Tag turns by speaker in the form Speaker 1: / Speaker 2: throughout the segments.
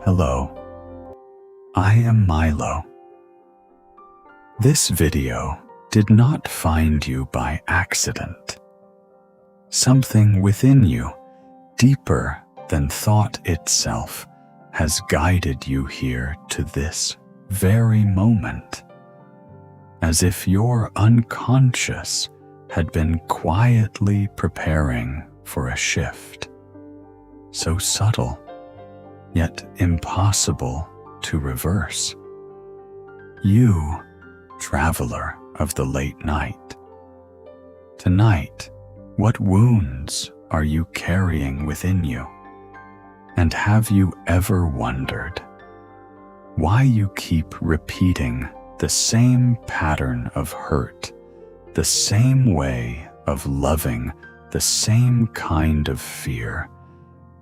Speaker 1: Hello, I am Milo. This video did not find you by accident. Something within you, deeper than thought itself, has guided you here to this very moment, as if your unconscious had been quietly preparing for a shift, so subtle, yet impossible to reverse. You, traveler of the late night. Tonight, what wounds are you carrying within you? And have you ever wondered why you keep repeating the same pattern of hurt, the same way of loving, the same kind of fear,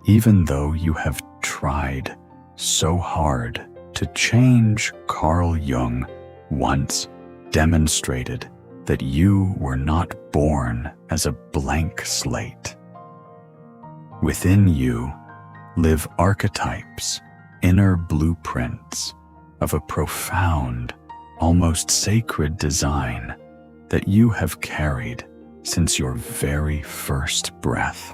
Speaker 1: even though you have tried so hard to change? Carl Jung once demonstrated that you were not born as a blank slate. Within you live archetypes, inner blueprints of a profound, almost sacred design that you have carried since your very first breath.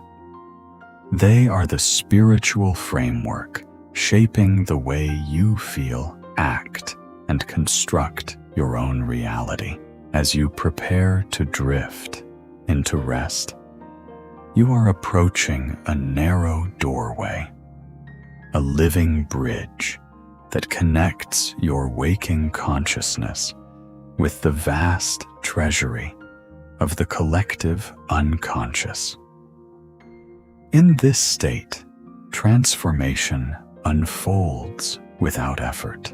Speaker 1: They are the spiritual framework shaping the way you feel, act, and construct your own reality. As you prepare to drift into rest, you are approaching a narrow doorway, a living bridge that connects your waking consciousness with the vast treasury of the collective unconscious. In this state, transformation unfolds without effort.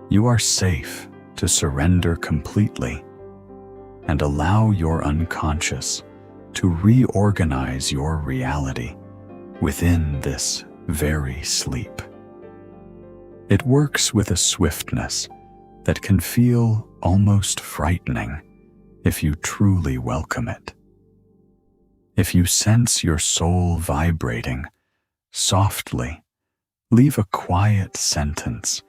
Speaker 1: You are safe to surrender completely and allow your unconscious to reorganize your reality within this very sleep. It works with a swiftness that can feel almost frightening if you truly welcome it. If you sense your soul vibrating softly, leave a quiet sentence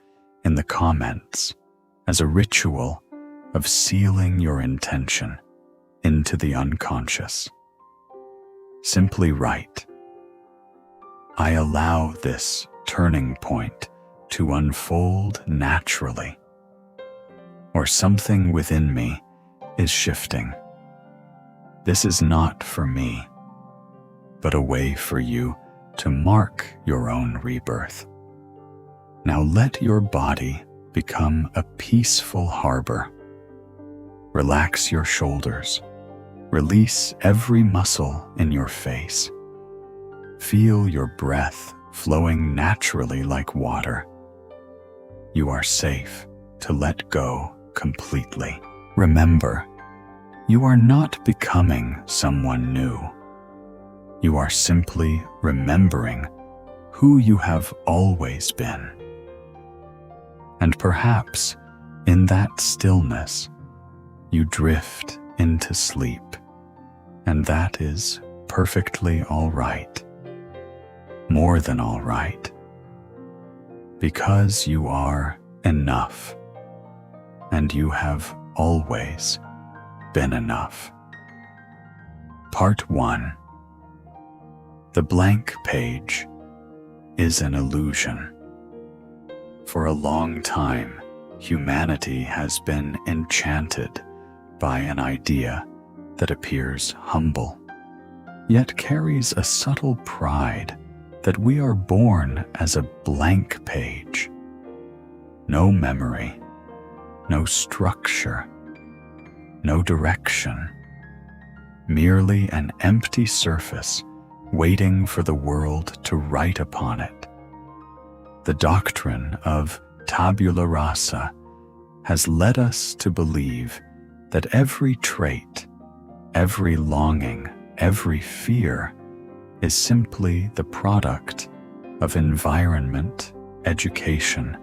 Speaker 1: in the comments as a ritual of sealing your intention into the unconscious. Simply write, "I allow this turning point to unfold naturally," or "Something within me is shifting. This is not for me, but a way for you to mark your own rebirth." Now let your body become a peaceful harbor. Relax your shoulders. Release every muscle in your face. Feel your breath flowing naturally like water. You are safe to let go completely. Remember, you are not becoming someone new. You are simply remembering who you have always been. And perhaps in that stillness, you drift into sleep, and that is perfectly all right. More than all right. Because you are enough, and you have always been enough. Part 1. The blank page is an illusion. For a long time, humanity has been enchanted by an idea that appears humble, yet carries a subtle pride that we are born as a blank page. No memory, no structure, no direction, merely an empty surface waiting for the world to write upon it. The doctrine of tabula rasa has led us to believe that every trait, every longing, every fear is simply the product of environment, education,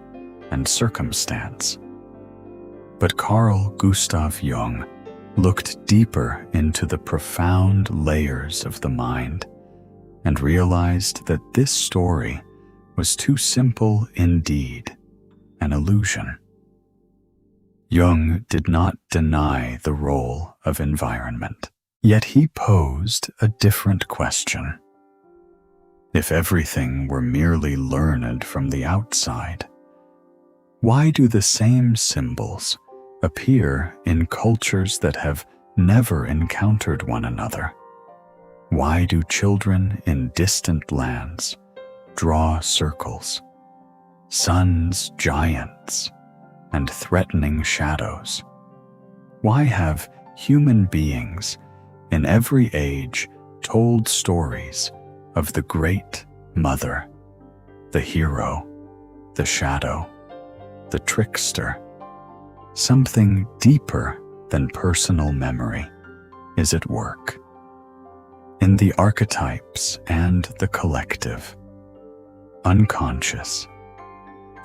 Speaker 1: and circumstance. But Carl Gustav Jung looked deeper into the profound layers of the mind and realized that this story was too simple indeed, an illusion. Jung did not deny the role of environment, yet he posed a different question. If everything were merely learned from the outside, why do the same symbols appear in cultures that have never encountered one another? Why do children in distant lands draw circles, suns, giants, and threatening shadows? Why have human beings in every age told stories of the great mother, the hero, the shadow, the trickster? Something deeper than personal memory is at work. In the archetypes and the collective, unconscious,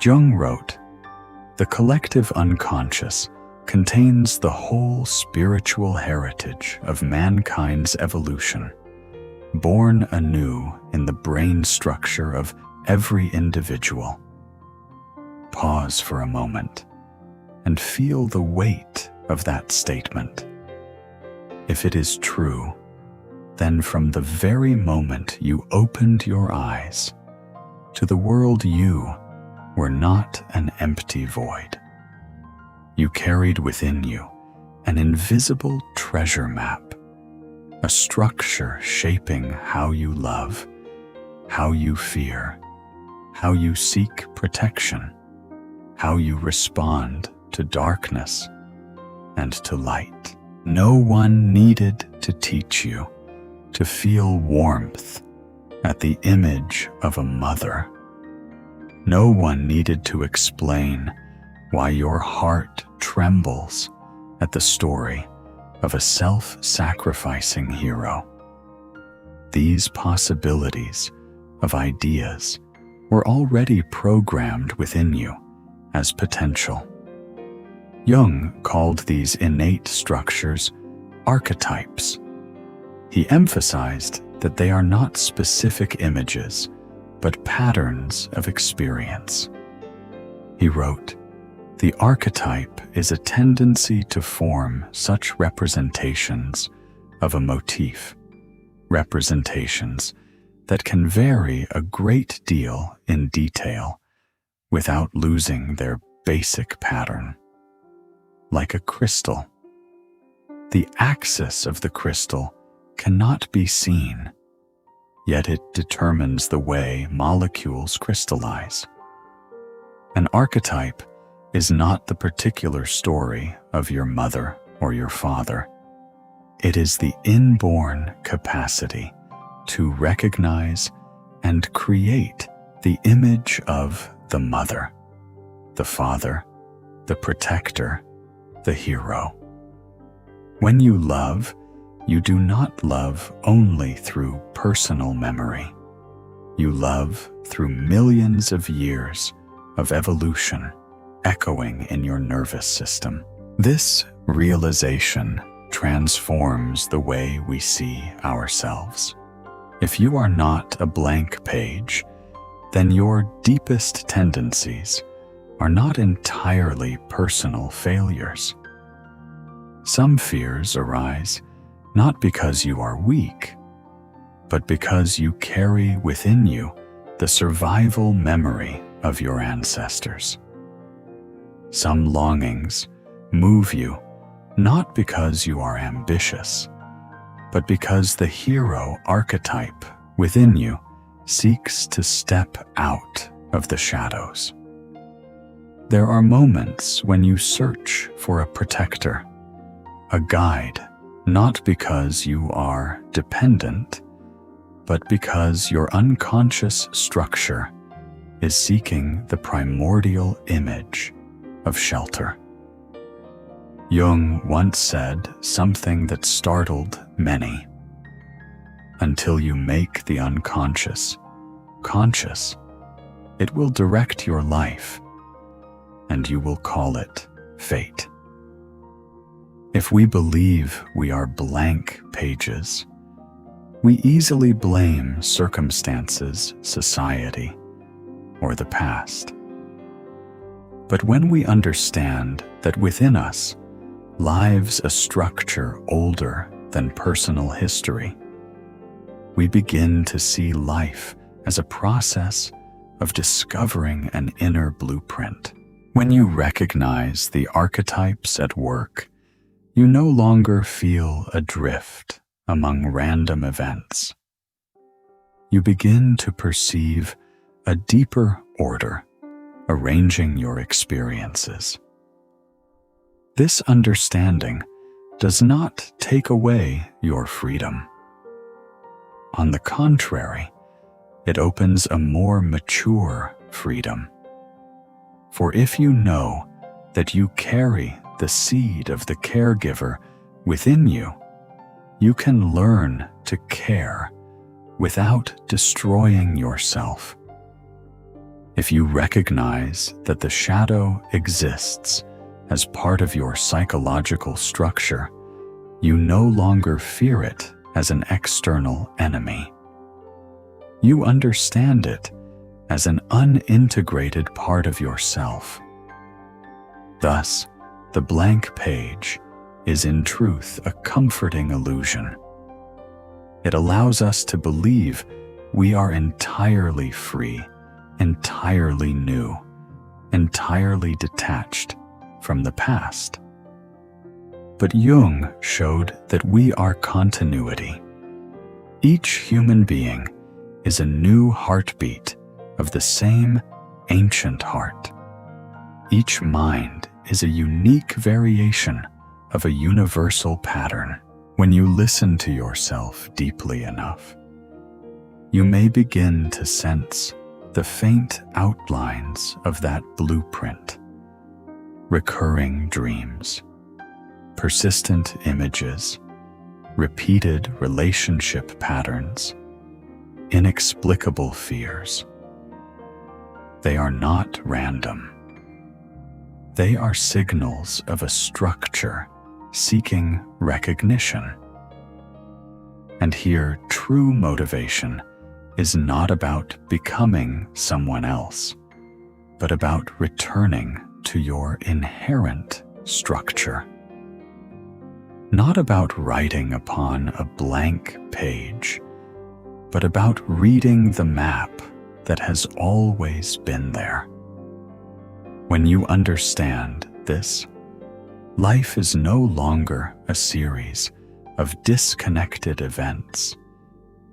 Speaker 1: Jung wrote, "The collective unconscious contains the whole spiritual heritage of mankind's evolution, born anew in the brain structure of every individual." Pause for a moment and feel the weight of that statement. If it is true, then from the very moment you opened your eyes to the world, you were not an empty void. You carried within you an invisible treasure map, a structure shaping how you love, how you fear, how you seek protection, how you respond to darkness and to light. No one needed to teach you to feel warmth at the image of a mother. No one needed to explain why your heart trembles at the story of a self-sacrificing hero. These possibilities of ideas were already programmed within you as potential. Jung called these innate structures archetypes. He emphasized that they are not specific images, but patterns of experience. He wrote, "The archetype is a tendency to form such representations of a motif, representations that can vary a great deal in detail without losing their basic pattern. Like a crystal, the axis of the crystal cannot be seen, yet it determines the way molecules crystallize. An archetype is not the particular story of your mother or your father. It is the inborn capacity to recognize and create the image of the mother, the father, the protector, the hero. When you love, you do not love only through personal memory. You love through millions of years of evolution echoing in your nervous system. This realization transforms the way we see ourselves. If you are not a blank page, then your deepest tendencies are not entirely personal failures. Some fears arise not because you are weak, but because you carry within you the survival memory of your ancestors. Some longings move you not because you are ambitious, but because the hero archetype within you seeks to step out of the shadows. There are moments when you search for a protector, a guide, not because you are dependent, but because your unconscious structure is seeking the primordial image of shelter. Jung once said something that startled many. Until you make the unconscious conscious, it will direct your life, and you will call it fate. If we believe we are blank pages, we easily blame circumstances, society, or the past. But when we understand that within us lives a structure older than personal history, we begin to see life as a process of discovering an inner blueprint. When you recognize the archetypes at work, you no longer feel adrift among random events. You begin to perceive a deeper order arranging your experiences. This understanding does not take away your freedom. On the contrary, it opens a more mature freedom. For if you know that you carry the seed of the caregiver within you, you can learn to care without destroying yourself. If you recognize that the shadow exists as part of your psychological structure, you no longer fear it as an external enemy. You understand it as an unintegrated part of yourself. Thus, the blank page is in truth a comforting illusion. It allows us to believe we are entirely free, entirely new, entirely detached from the past. But Jung showed that we are continuity. Each human being is a new heartbeat of the same ancient heart. Each mind is a unique variation of a universal pattern. When you listen to yourself deeply enough, you may begin to sense the faint outlines of that blueprint. Recurring dreams, persistent images, repeated relationship patterns, inexplicable fears. They are not random. They are signals of a structure seeking recognition. And here, true motivation is not about becoming someone else, but about returning to your inherent structure. Not about writing upon a blank page, but about reading the map that has always been there. When you understand this, life is no longer a series of disconnected events.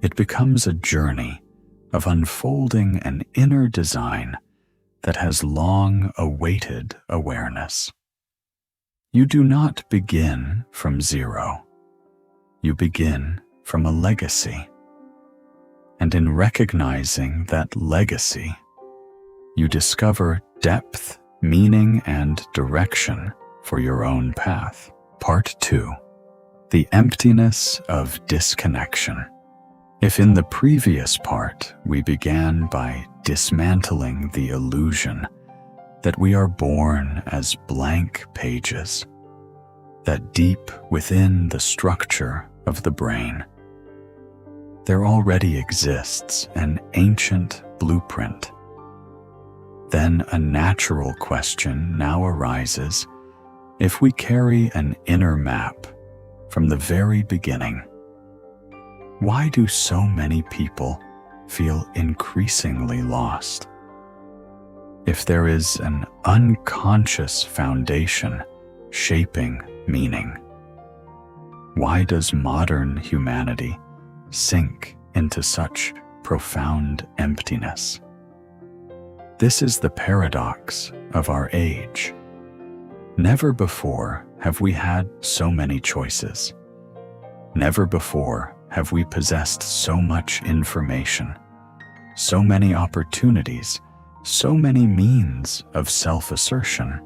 Speaker 1: It becomes a journey of unfolding an inner design that has long awaited awareness. You do not begin from zero. You begin from a legacy. And in recognizing that legacy, you discover depth, meaning, and direction for your own path. Part 2. The Emptiness of Disconnection. If in the previous part we began by dismantling the illusion that we are born as blank pages, that deep within the structure of the brain, there already exists an ancient blueprint, then a natural question now arises if we carry an inner map from the very beginning. Why do so many people feel increasingly lost? If there is an unconscious foundation shaping meaning, why does modern humanity sink into such profound emptiness? This is the paradox of our age. Never before have we had so many choices. Never before have we possessed so much information, so many opportunities, so many means of self-assertion.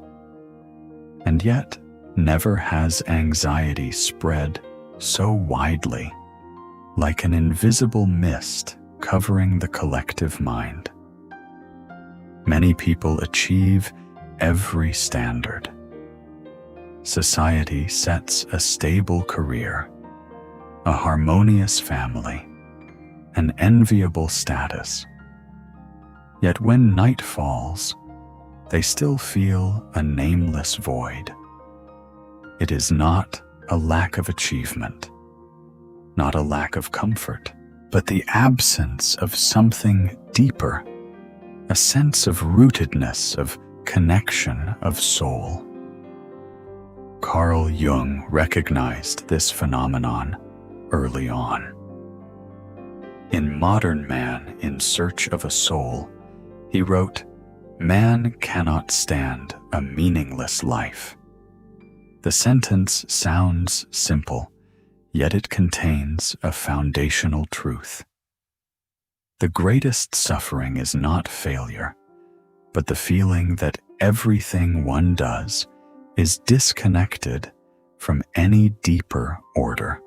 Speaker 1: And yet, never has anxiety spread so widely, like an invisible mist covering the collective mind. Many people achieve every standard. Society sets a stable career, a harmonious family, an enviable status. Yet when night falls, they still feel a nameless void. It is not a lack of achievement, not a lack of comfort, but the absence of something deeper, a sense of rootedness, of connection of soul. Carl Jung recognized this phenomenon early on. In Modern Man in Search of a Soul, he wrote, "Man cannot stand a meaningless life." The sentence sounds simple, yet it contains a foundational truth. The greatest suffering is not failure, but the feeling that everything one does is disconnected from any deeper order.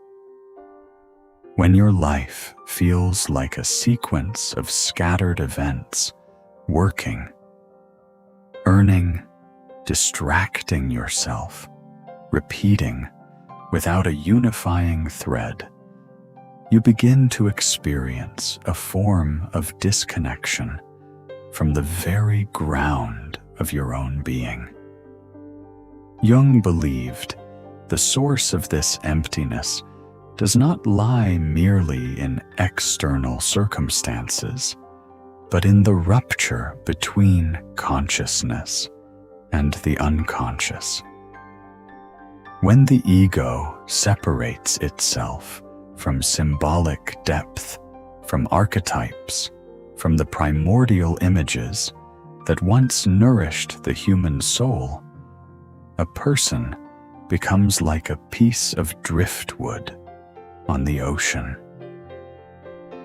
Speaker 1: When your life feels like a sequence of scattered events, working, earning, distracting yourself, repeating, without a unifying thread, you begin to experience a form of disconnection from the very ground of your own being. Jung believed the source of this emptiness does not lie merely in external circumstances, but in the rupture between consciousness and the unconscious. When the ego separates itself from symbolic depth, from archetypes, from the primordial images that once nourished the human soul, a person becomes like a piece of driftwood on the ocean.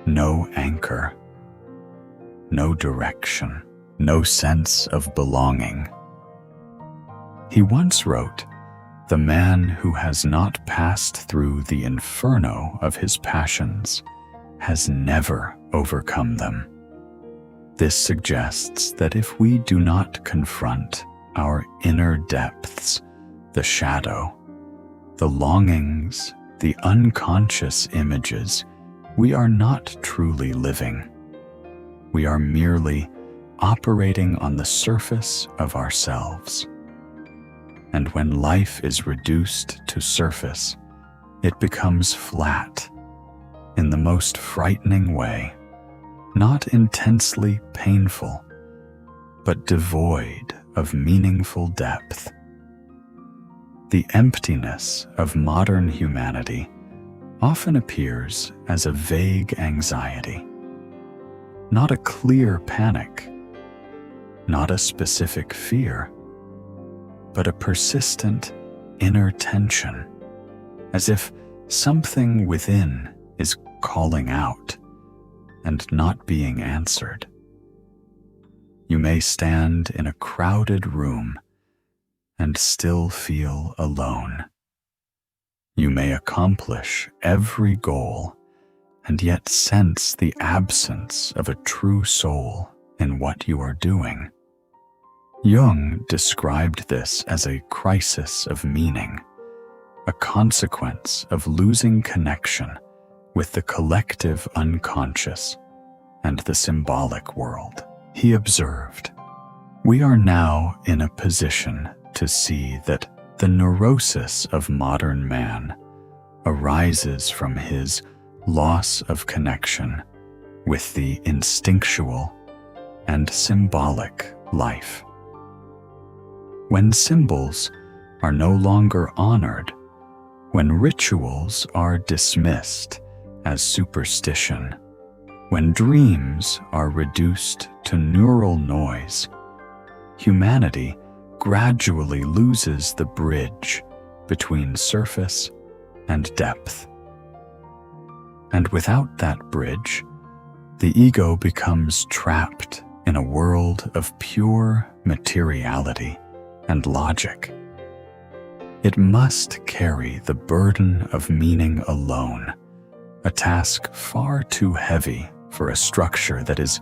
Speaker 1: No anchor, no direction, no sense of belonging. He once wrote, "The man who has not passed through the inferno of his passions has never overcome them." This suggests that if we do not confront our inner depths, the shadow, the longings, the unconscious images, we are not truly living. We are merely operating on the surface of ourselves. And when life is reduced to surface, it becomes flat in the most frightening way, not intensely painful, but devoid of meaningful depth. The emptiness of modern humanity often appears as a vague anxiety, not a clear panic, not a specific fear, but a persistent inner tension, as if something within is calling out and not being answered. You may stand in a crowded room and still feel alone. You may accomplish every goal and yet sense the absence of a true soul in what you are doing. Jung described this as a crisis of meaning, a consequence of losing connection with the collective unconscious and the symbolic world. He observed, "We are now in a position to see that the neurosis of modern man arises from his loss of connection with the instinctual and symbolic life. When symbols are no longer honored, when rituals are dismissed as superstition, when dreams are reduced to neural noise, humanity gradually loses the bridge between surface and depth. And without that bridge, the ego becomes trapped in a world of pure materiality and logic. It must carry the burden of meaning alone, a task far too heavy for a structure that is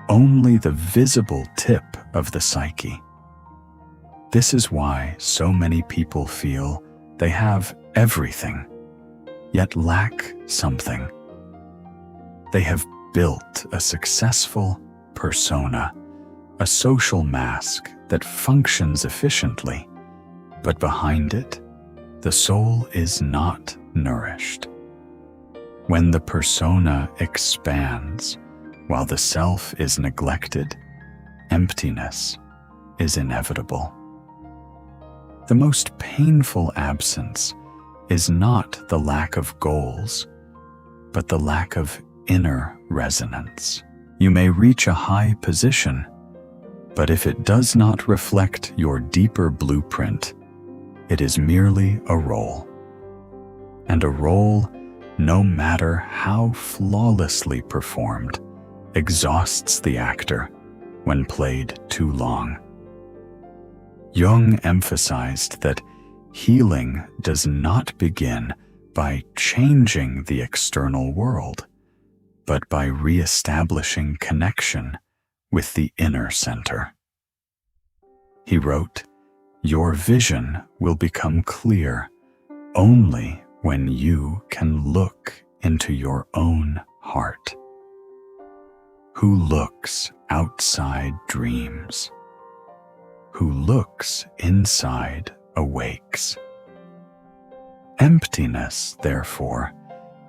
Speaker 1: only the visible tip of the psyche. This is why so many people feel they have everything, yet lack something. They have built a successful, persona, a social mask that functions efficiently, but behind it, the soul is not nourished. When the persona expands while the self is neglected, emptiness is inevitable. The most painful absence is not the lack of goals, but the lack of inner resonance. You may reach a high position, but if it does not reflect your deeper blueprint, it is merely a role. And a role, no matter how flawlessly performed, exhausts the actor when played too long. Jung emphasized that healing does not begin by changing the external world, but by re-establishing connection with the inner center. He wrote, "Your vision will become clear only when you can look into your own heart. Who looks outside dreams? Who looks inside awakes." Emptiness, therefore,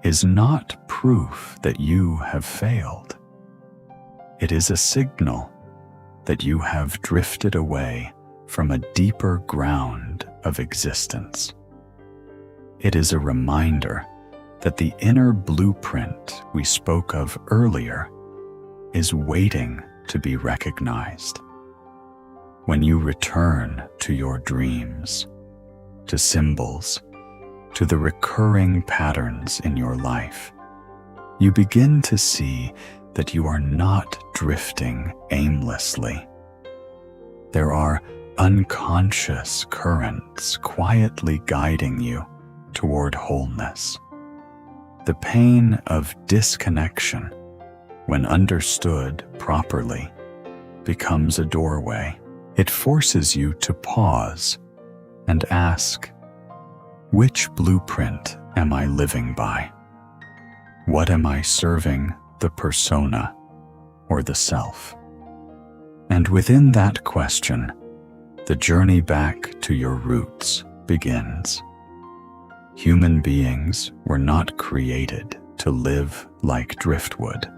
Speaker 1: is not proof that you have failed. It is a signal that you have drifted away from a deeper ground of existence. It is a reminder that the inner blueprint we spoke of earlier is waiting to be recognized. When you return to your dreams, to symbols, to the recurring patterns in your life, you begin to see that you are not drifting aimlessly. There are unconscious currents quietly guiding you toward wholeness. The pain of disconnection, when understood properly, becomes a doorway. It forces you to pause and ask, which blueprint am I living by? What am I serving the persona or the self? And within that question, the journey back to your roots begins. Human beings were not created to live like driftwood.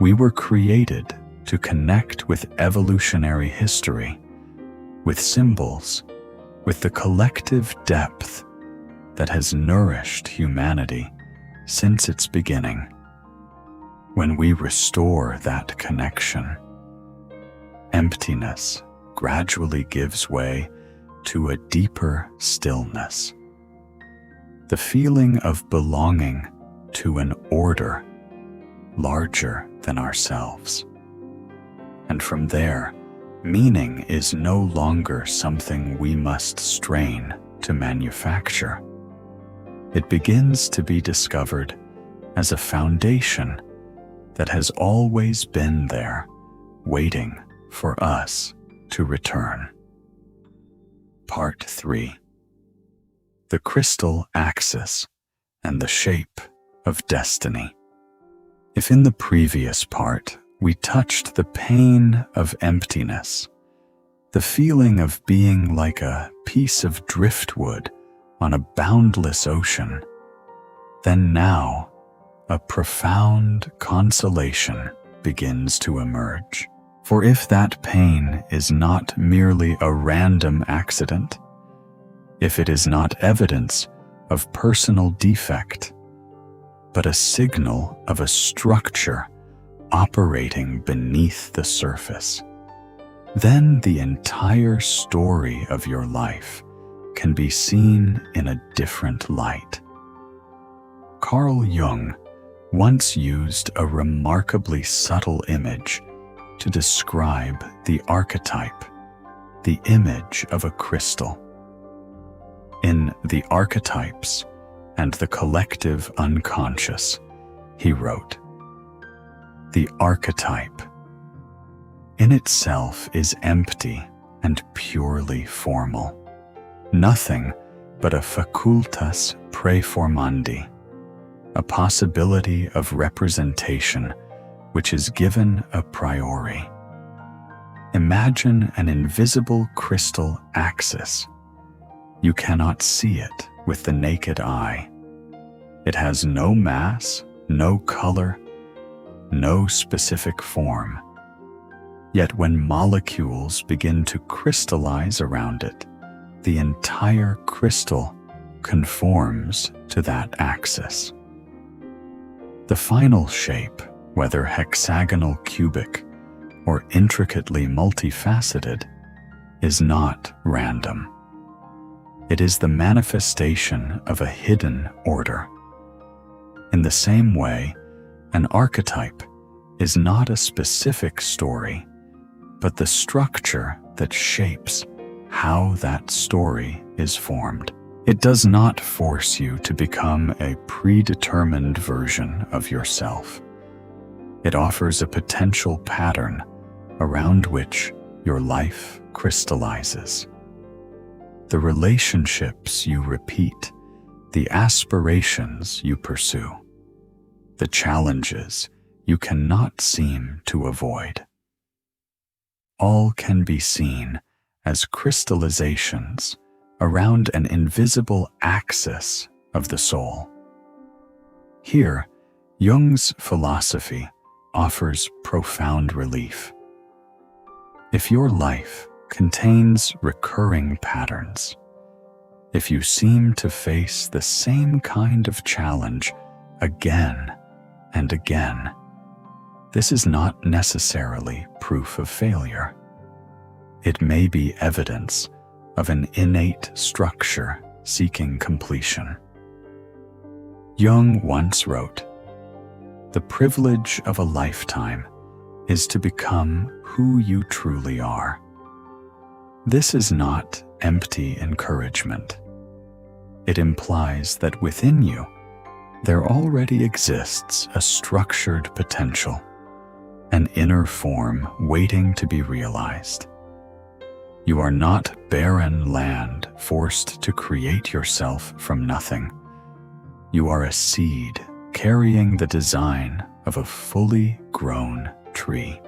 Speaker 1: We were created to connect with evolutionary history, with symbols, with the collective depth that has nourished humanity since its beginning. When we restore that connection, emptiness gradually gives way to a deeper stillness. The feeling of belonging to an order larger than ourselves. And from there, meaning is no longer something we must strain to manufacture. It begins to be discovered as a foundation that has always been there, waiting for us to return. Part 3. The crystal axis and the shape of destiny. If in the previous part we touched the pain of emptiness, the feeling of being like a piece of driftwood on a boundless ocean, then now a profound consolation begins to emerge. For if that pain is not merely a random accident, if it is not evidence of personal defect, but a signal of a structure operating beneath the surface, then the entire story of your life can be seen in a different light. Carl Jung once used a remarkably subtle image to describe the archetype, the image of a crystal. In The Archetypes and the Collective Unconscious, he wrote, "The archetype in itself is empty and purely formal, nothing but a facultas praeformandi, a possibility of representation which is given a priori. Imagine an invisible crystal axis. You cannot see it with the naked eye. It has no mass, no color, no specific form. Yet when molecules begin to crystallize around it, the entire crystal conforms to that axis. The final shape, whether hexagonal, cubic, or intricately multifaceted, is not random. It is the manifestation of a hidden order. In the same way, an archetype is not a specific story, but the structure that shapes how that story is formed. It does not force you to become a predetermined version of yourself. It offers a potential pattern around which your life crystallizes. The relationships you repeat, the aspirations you pursue, the challenges you cannot seem to avoid. All can be seen as crystallizations around an invisible axis of the soul. Here, Jung's philosophy offers profound relief. If your life contains recurring patterns, if you seem to face the same kind of challenge again and again, this is not necessarily proof of failure. It may be evidence of an innate structure seeking completion. Jung once wrote, "The privilege of a lifetime is to become who you truly are." This is not empty encouragement. It implies that within you, there already exists a structured potential, an inner form waiting to be realized. You are not barren land forced to create yourself from nothing. You are a seed carrying the design of a fully grown tree.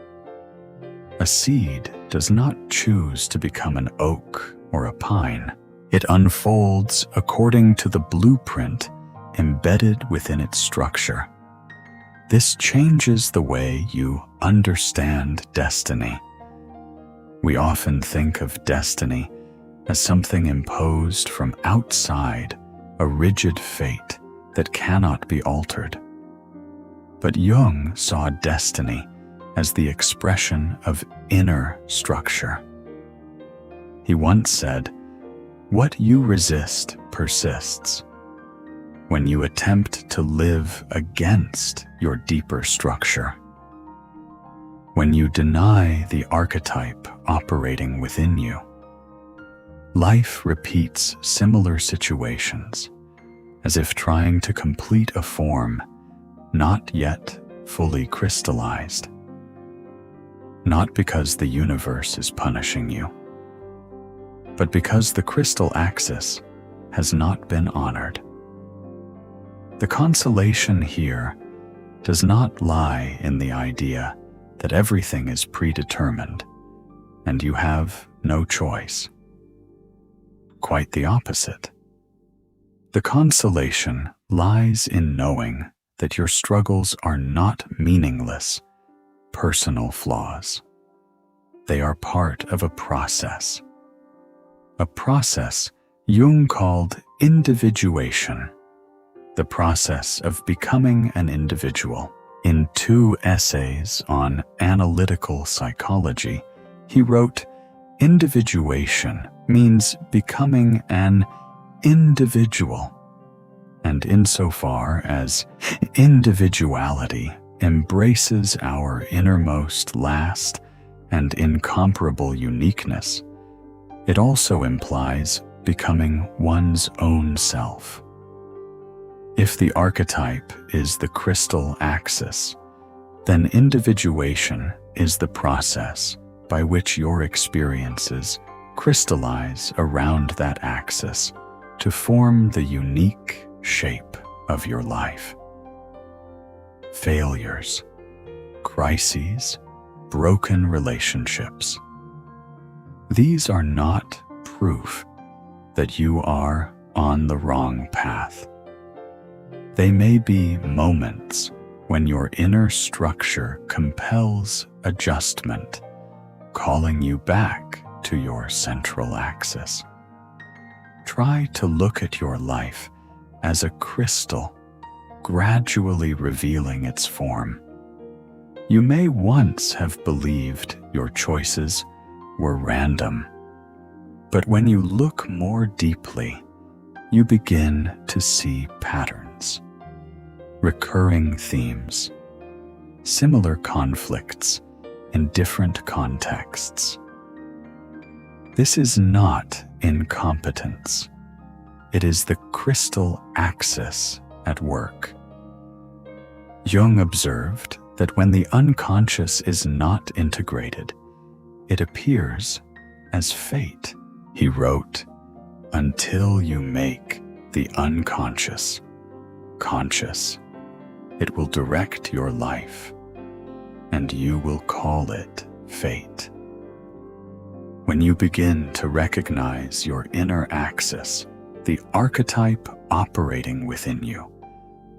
Speaker 1: A seed does not choose to become an oak or a pine. It unfolds according to the blueprint embedded within its structure. This changes the way you understand destiny. We often think of destiny as something imposed from outside, a rigid fate that cannot be altered. But Jung saw destiny as the expression of inner structure. He once said, "What you resist persists." When you attempt to live against your deeper structure, when you deny the archetype operating within you, life repeats similar situations, as if trying to complete a form not yet fully crystallized. Not because the universe is punishing you, but because the crystal axis has not been honored. The consolation here does not lie in the idea that everything is predetermined and you have no choice. Quite the opposite. The consolation lies in knowing that your struggles are not meaningless, personal flaws. They are part of a process Jung called individuation, the process of becoming an individual. In 2 essays on analytical psychology, he wrote, "Individuation means becoming an individual, and insofar as individuality embraces our innermost last and incomparable uniqueness, it also implies becoming one's own self." If the archetype is the crystal axis, then individuation is the process by which your experiences crystallize around that axis to form the unique shape of your life. Failures, crises, broken relationships. These are not proof that you are on the wrong path. They may be moments when your inner structure compels adjustment, calling you back to your central axis. Try to look at your life as a crystal, gradually revealing its form. You may once have believed your choices were random, but when you look more deeply, you begin to see patterns, recurring themes, similar conflicts in different contexts. This is not incompetence. It is the crystal axis at work. Jung observed that when the unconscious is not integrated, it appears as fate. He wrote, "Until you make the unconscious conscious, it will direct your life, and you will call it fate." When you begin to recognize your inner axis, the archetype operating within you,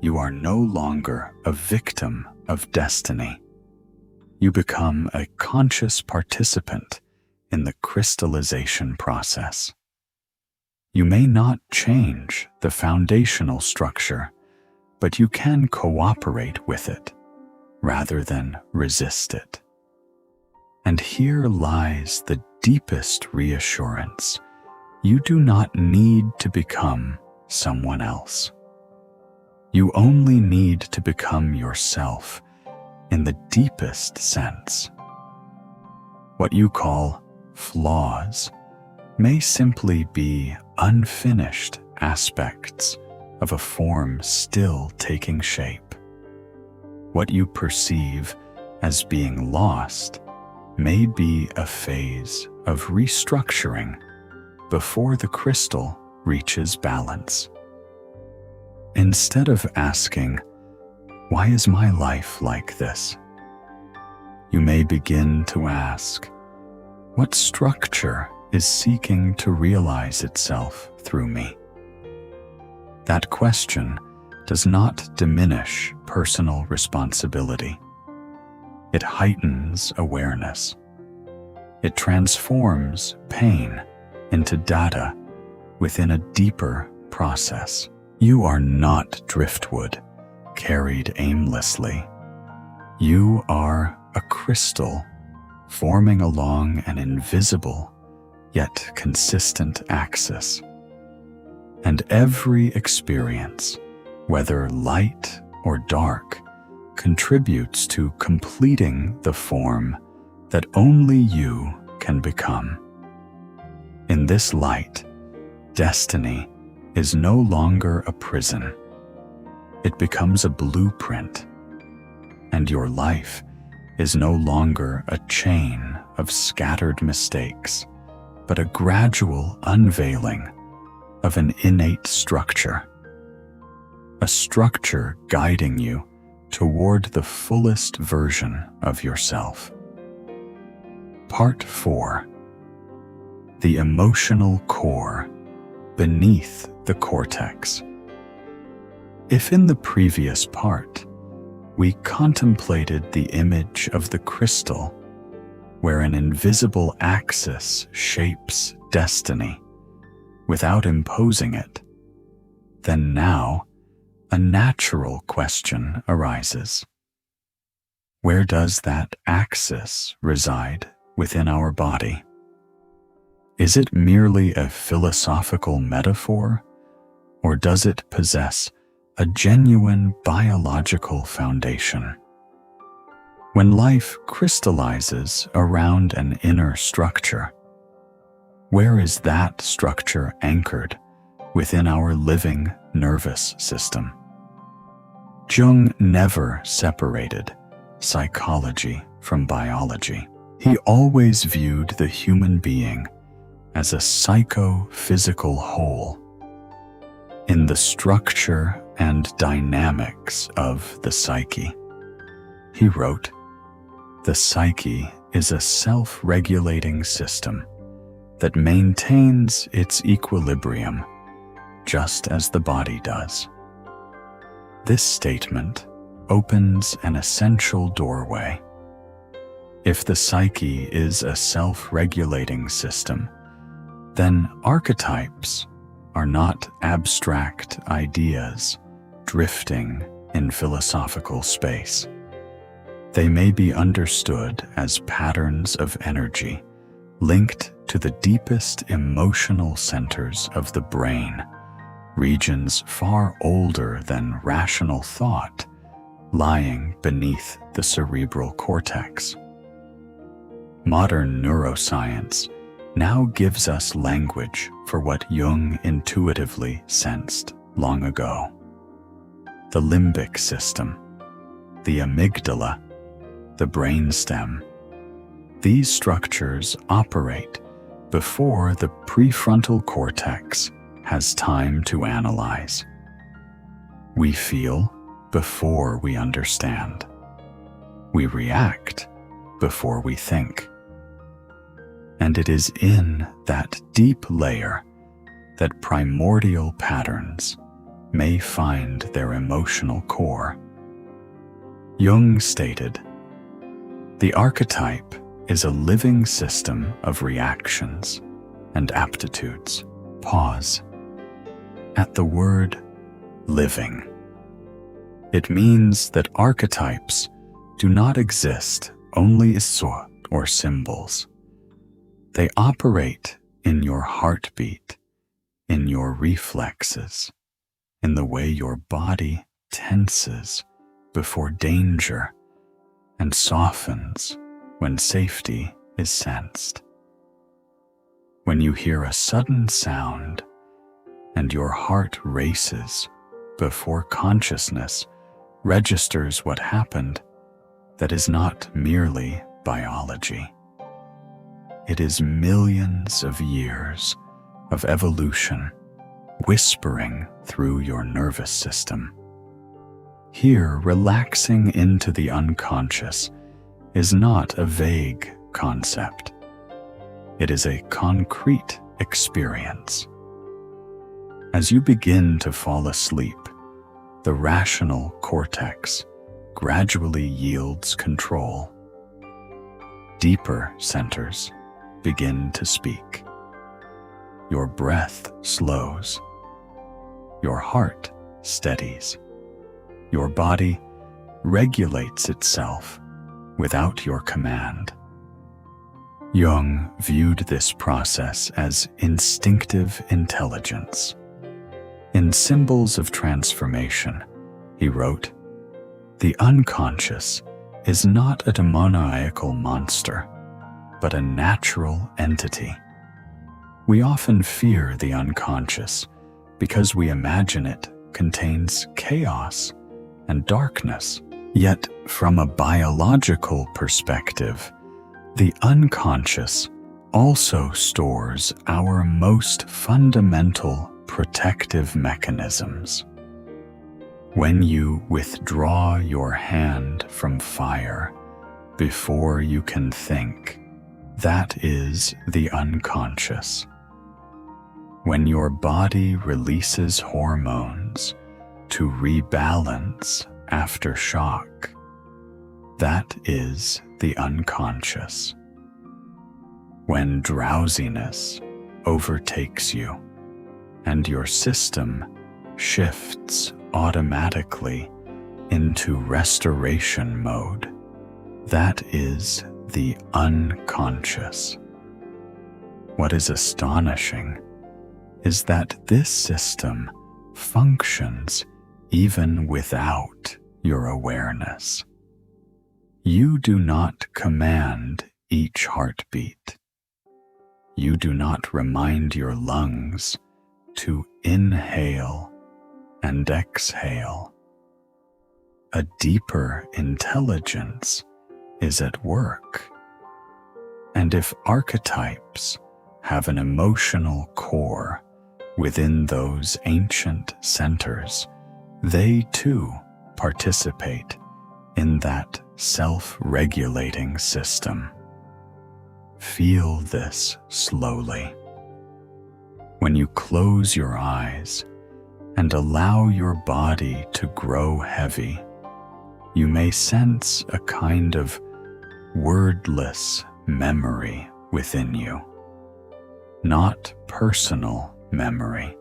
Speaker 1: you are no longer a victim of destiny. You become a conscious participant in the crystallization process. You may not change the foundational structure, but you can cooperate with it rather than resist it. And here lies the deepest reassurance. You do not need to become someone else. You only need to become yourself in the deepest sense. What you call flaws may simply be unfinished aspects of a form still taking shape. What you perceive as being lost may be a phase of restructuring before the crystal reaches balance. Instead of asking, "Why is my life like this?" you may begin to ask, "What structure is seeking to realize itself through me?" That question does not diminish personal responsibility. It heightens awareness. It transforms pain into data within a deeper process. You are not driftwood, carried aimlessly. You are a crystal forming along an invisible yet consistent axis. And every experience, whether light or dark, contributes to completing the form that only you can become. In this light, destiny is no longer a prison. It becomes a blueprint, and your life is no longer a chain of scattered mistakes, but a gradual unveiling of an innate structure, a structure guiding you toward the fullest version of yourself. Part 4. The emotional core beneath the cortex. If in the previous part, we contemplated the image of the crystal, where an invisible axis shapes destiny without imposing it, then now a natural question arises. Where does that axis reside within our body? Is it merely a philosophical metaphor, or does it possess a genuine biological foundation? When life crystallizes around an inner structure, where is that structure anchored within our living nervous system? Jung never separated psychology from biology. He always viewed the human being as a psychophysical whole. In the structure and dynamics of the psyche, he wrote, The psyche is a self-regulating system that maintains its equilibrium just as the body does. This statement opens an essential doorway. If the psyche is a self-regulating system, then archetypes are not abstract ideas drifting in philosophical space. They may be understood as patterns of energy linked to the deepest emotional centers of the brain, regions far older than rational thought, lying beneath the cerebral cortex. Modern neuroscience now gives us language for what Jung intuitively sensed long ago. The limbic system, the amygdala, the brainstem. These structures operate before the prefrontal cortex has time to analyze. We feel before we understand. We react before we think. And it is in that deep layer that primordial patterns may find their emotional core. Jung stated, "The archetype is a living system of reactions and aptitudes." Pause. At the word living, it means that archetypes do not exist only as thought or symbols. They operate in your heartbeat, in your reflexes, in the way your body tenses before danger and softens when safety is sensed. When you hear a sudden sound and your heart races before consciousness registers what happened, that is not merely biology. It is millions of years of evolution whispering through your nervous system. Here, relaxing into the unconscious is not a vague concept. It is a concrete experience. As you begin to fall asleep, the rational cortex gradually yields control. Deeper centers begin to speak. Your breath slows. Your heart steadies. Your body regulates itself without your command. Jung viewed this process as instinctive intelligence. In Symbols of Transformation, he wrote, "The unconscious is not a demoniacal monster, but a natural entity. We often fear the unconscious because we imagine it contains chaos and darkness. Yet, from a biological perspective, the unconscious also stores our most fundamental protective mechanisms. When you withdraw your hand from fire before you can think, that is the unconscious. When your body releases hormones to rebalance after shock, that is the unconscious. When drowsiness overtakes you and your system shifts automatically into restoration mode, that is the unconscious. What is astonishing is that this system functions even without your awareness. You do not command each heartbeat. You do not remind your lungs to inhale and exhale. A deeper intelligence is at work. And if archetypes have an emotional core within those ancient centers, they too participate in that self-regulating system. Feel this slowly. When you close your eyes and allow your body to grow heavy, you may sense a kind of wordless memory within you. Not personal memory,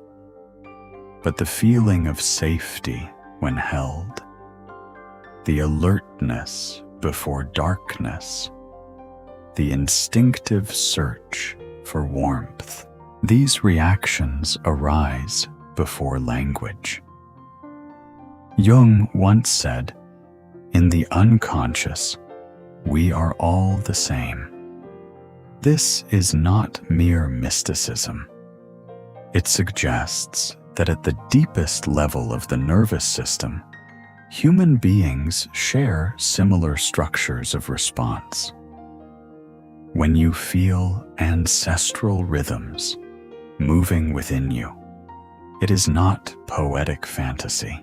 Speaker 1: but the feeling of safety when held, the alertness before darkness, the instinctive search for warmth. These reactions arise before language. Jung once said, "In the unconscious, we are all the same." This is not mere mysticism. It suggests that at the deepest level of the nervous system, human beings share similar structures of response. When you feel ancestral rhythms moving within you, it is not poetic fantasy.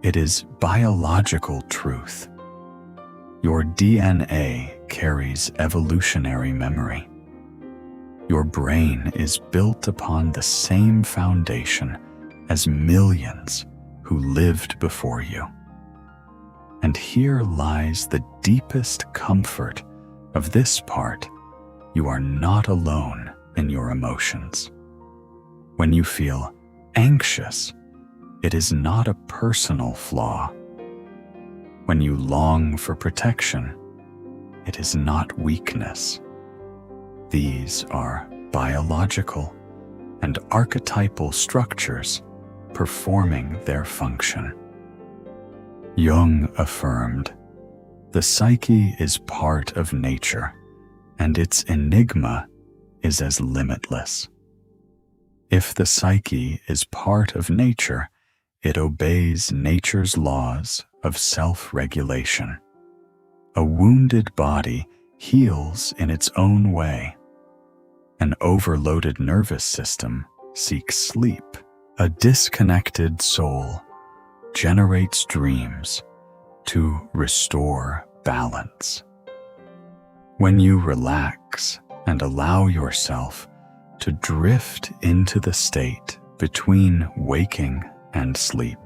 Speaker 1: It is biological truth. Your DNA carries evolutionary memory. Your brain is built upon the same foundation as millions who lived before you. And here lies the deepest comfort of this part. You are not alone in your emotions. When you feel anxious, it is not a personal flaw. When you long for protection, it is not weakness. These are biological and archetypal structures performing their function. Jung affirmed, "The psyche is part of nature, and its enigma is as limitless." If the psyche is part of nature, it obeys nature's laws of self-regulation. A wounded body heals in its own way. An overloaded nervous system seeks sleep. A disconnected soul generates dreams to restore balance. When you relax and allow yourself to drift into the state between waking and sleep,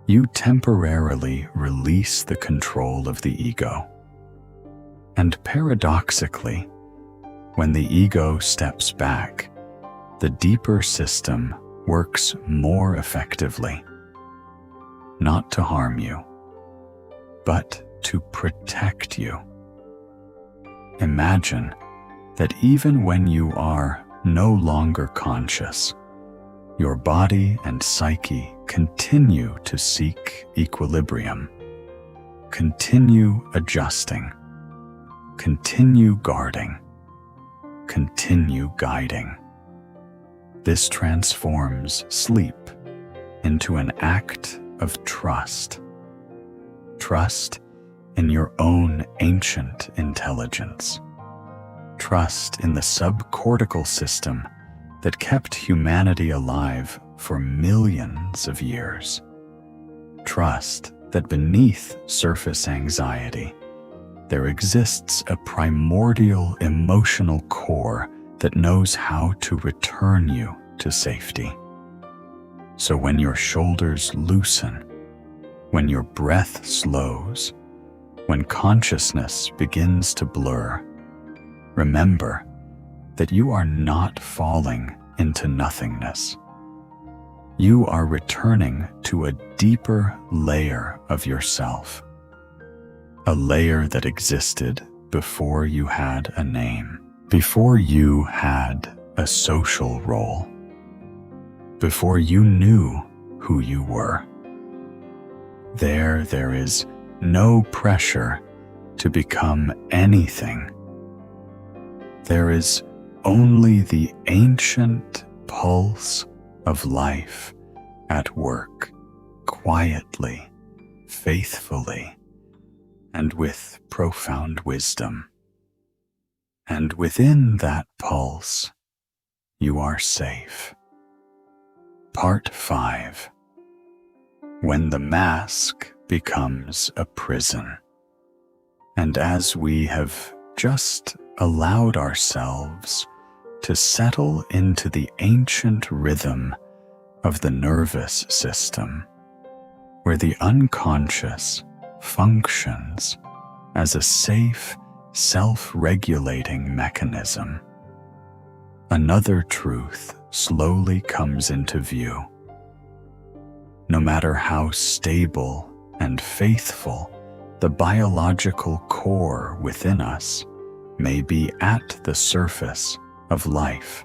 Speaker 1: you temporarily release the control of the ego. And paradoxically, when the ego steps back, the deeper system works more effectively, not to harm you, but to protect you. Imagine that even when you are no longer conscious, your body and psyche continue to seek equilibrium, continue adjusting, continue guarding, continue guiding. This transforms sleep into an act of trust. Trust in your own ancient intelligence. Trust in the subcortical system that kept humanity alive for millions of years. Trust that beneath surface anxiety, there exists a primordial emotional core that knows how to return you to safety. So when your shoulders loosen, when your breath slows, when consciousness begins to blur, remember that you are not falling into nothingness. You are returning to a deeper layer of yourself, a layer that existed before you had a name, before you had a social role, before you knew who you were. There is no pressure to become anything. There is only the ancient pulse of life at work, quietly, faithfully, and with profound wisdom. And within that pulse, you are safe. Part 5. When the mask becomes a prison. And as we have just allowed ourselves to settle into the ancient rhythm of the nervous system, where the unconscious functions as a safe, self-regulating mechanism, another truth slowly comes into view. No matter how stable and faithful the biological core within us may be at the surface of life,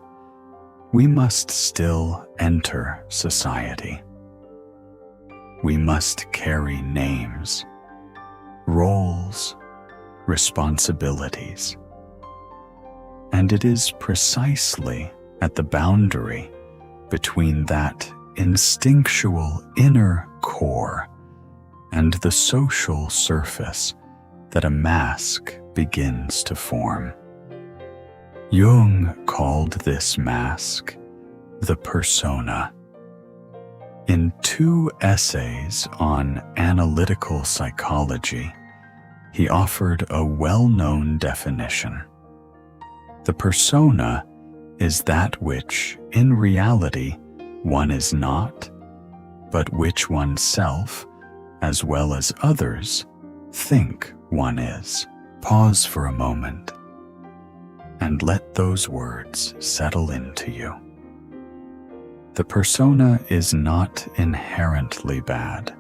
Speaker 1: we must still enter society. We must carry names, roles, responsibilities. And it is precisely at the boundary between that instinctual inner core and the social surface that a mask begins to form. Jung called this mask the persona. In 2 essays on analytical psychology, he offered a well-known definition. The persona is that which, in reality, one is not, but which oneself, as well as others, think one is. Pause for a moment and let those words settle into you. The persona is not inherently bad.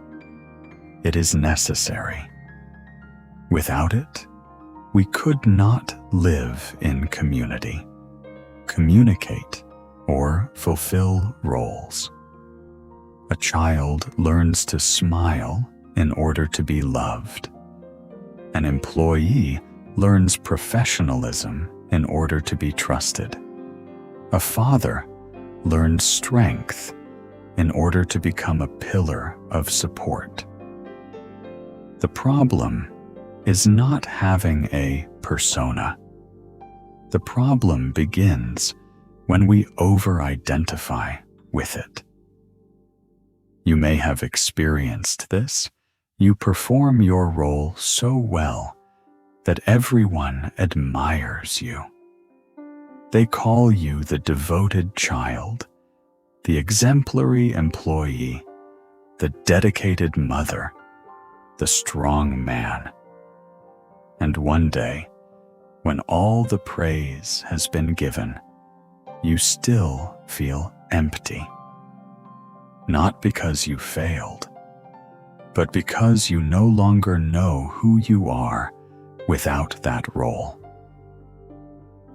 Speaker 1: It is necessary. Without it, we could not live in community, communicate, or fulfill roles. A child learns to smile in order to be loved. An employee learns professionalism in order to be trusted. A father learns strength in order to become a pillar of support. The problem is not having a persona. The problem begins when we over-identify with it. You may have experienced this. You perform your role so well that everyone admires you. They call you the devoted child, the exemplary employee, the dedicated mother, the strong man. And one day, when all the praise has been given, you still feel empty. Not because you failed, but because you no longer know who you are without that role.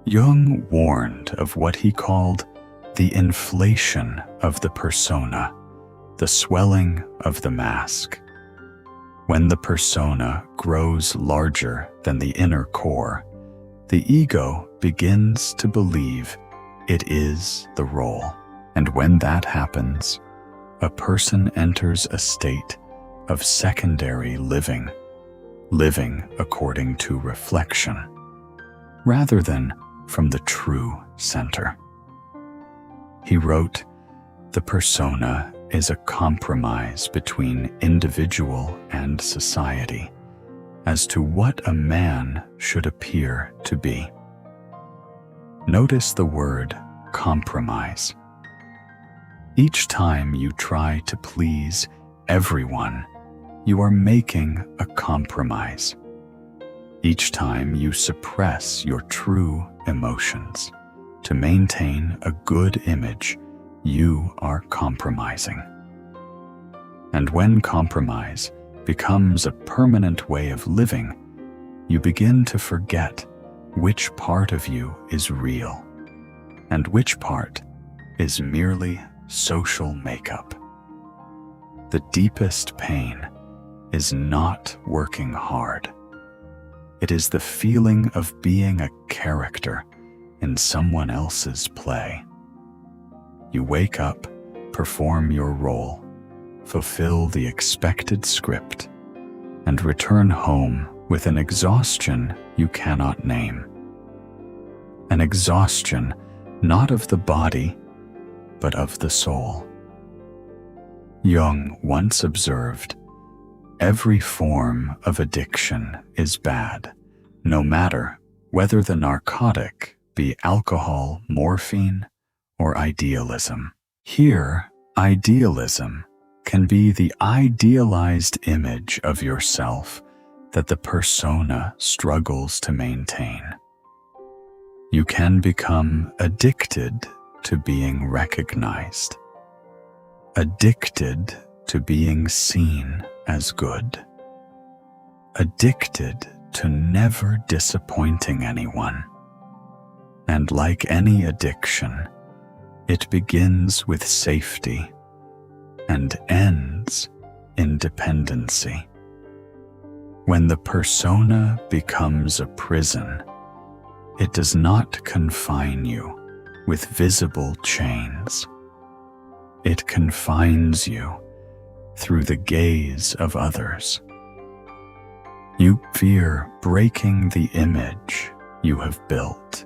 Speaker 1: Jung warned of what he called the inflation of the persona, the swelling of the mask. When the persona grows larger than the inner core, the ego begins to believe it is the role. And when that happens, a person enters a state of secondary living, living according to reflection, rather than from the true center. He wrote, "The persona is a compromise between individual and society as to what a man should appear to be." Notice the word compromise. Each time you try to please everyone, you are making a compromise. Each time you suppress your true emotions to maintain a good image, you are compromising. And when compromise becomes a permanent way of living, you begin to forget which part of you is real and which part is merely social makeup. The deepest pain is not working hard. It is the feeling of being a character in someone else's play. You wake up, perform your role, fulfill the expected script, and return home with an exhaustion you cannot name. An exhaustion not of the body, but of the soul. Jung once observed, every form of addiction is bad, no matter whether the narcotic be alcohol, morphine, or idealism. Here, idealism can be the idealized image of yourself that the persona struggles to maintain. You can become addicted to being recognized, addicted to being seen as good, addicted to never disappointing anyone. And like any addiction, it begins with safety and ends in dependency. When the persona becomes a prison, it does not confine you with visible chains. It confines you through the gaze of others. You fear breaking the image you have built.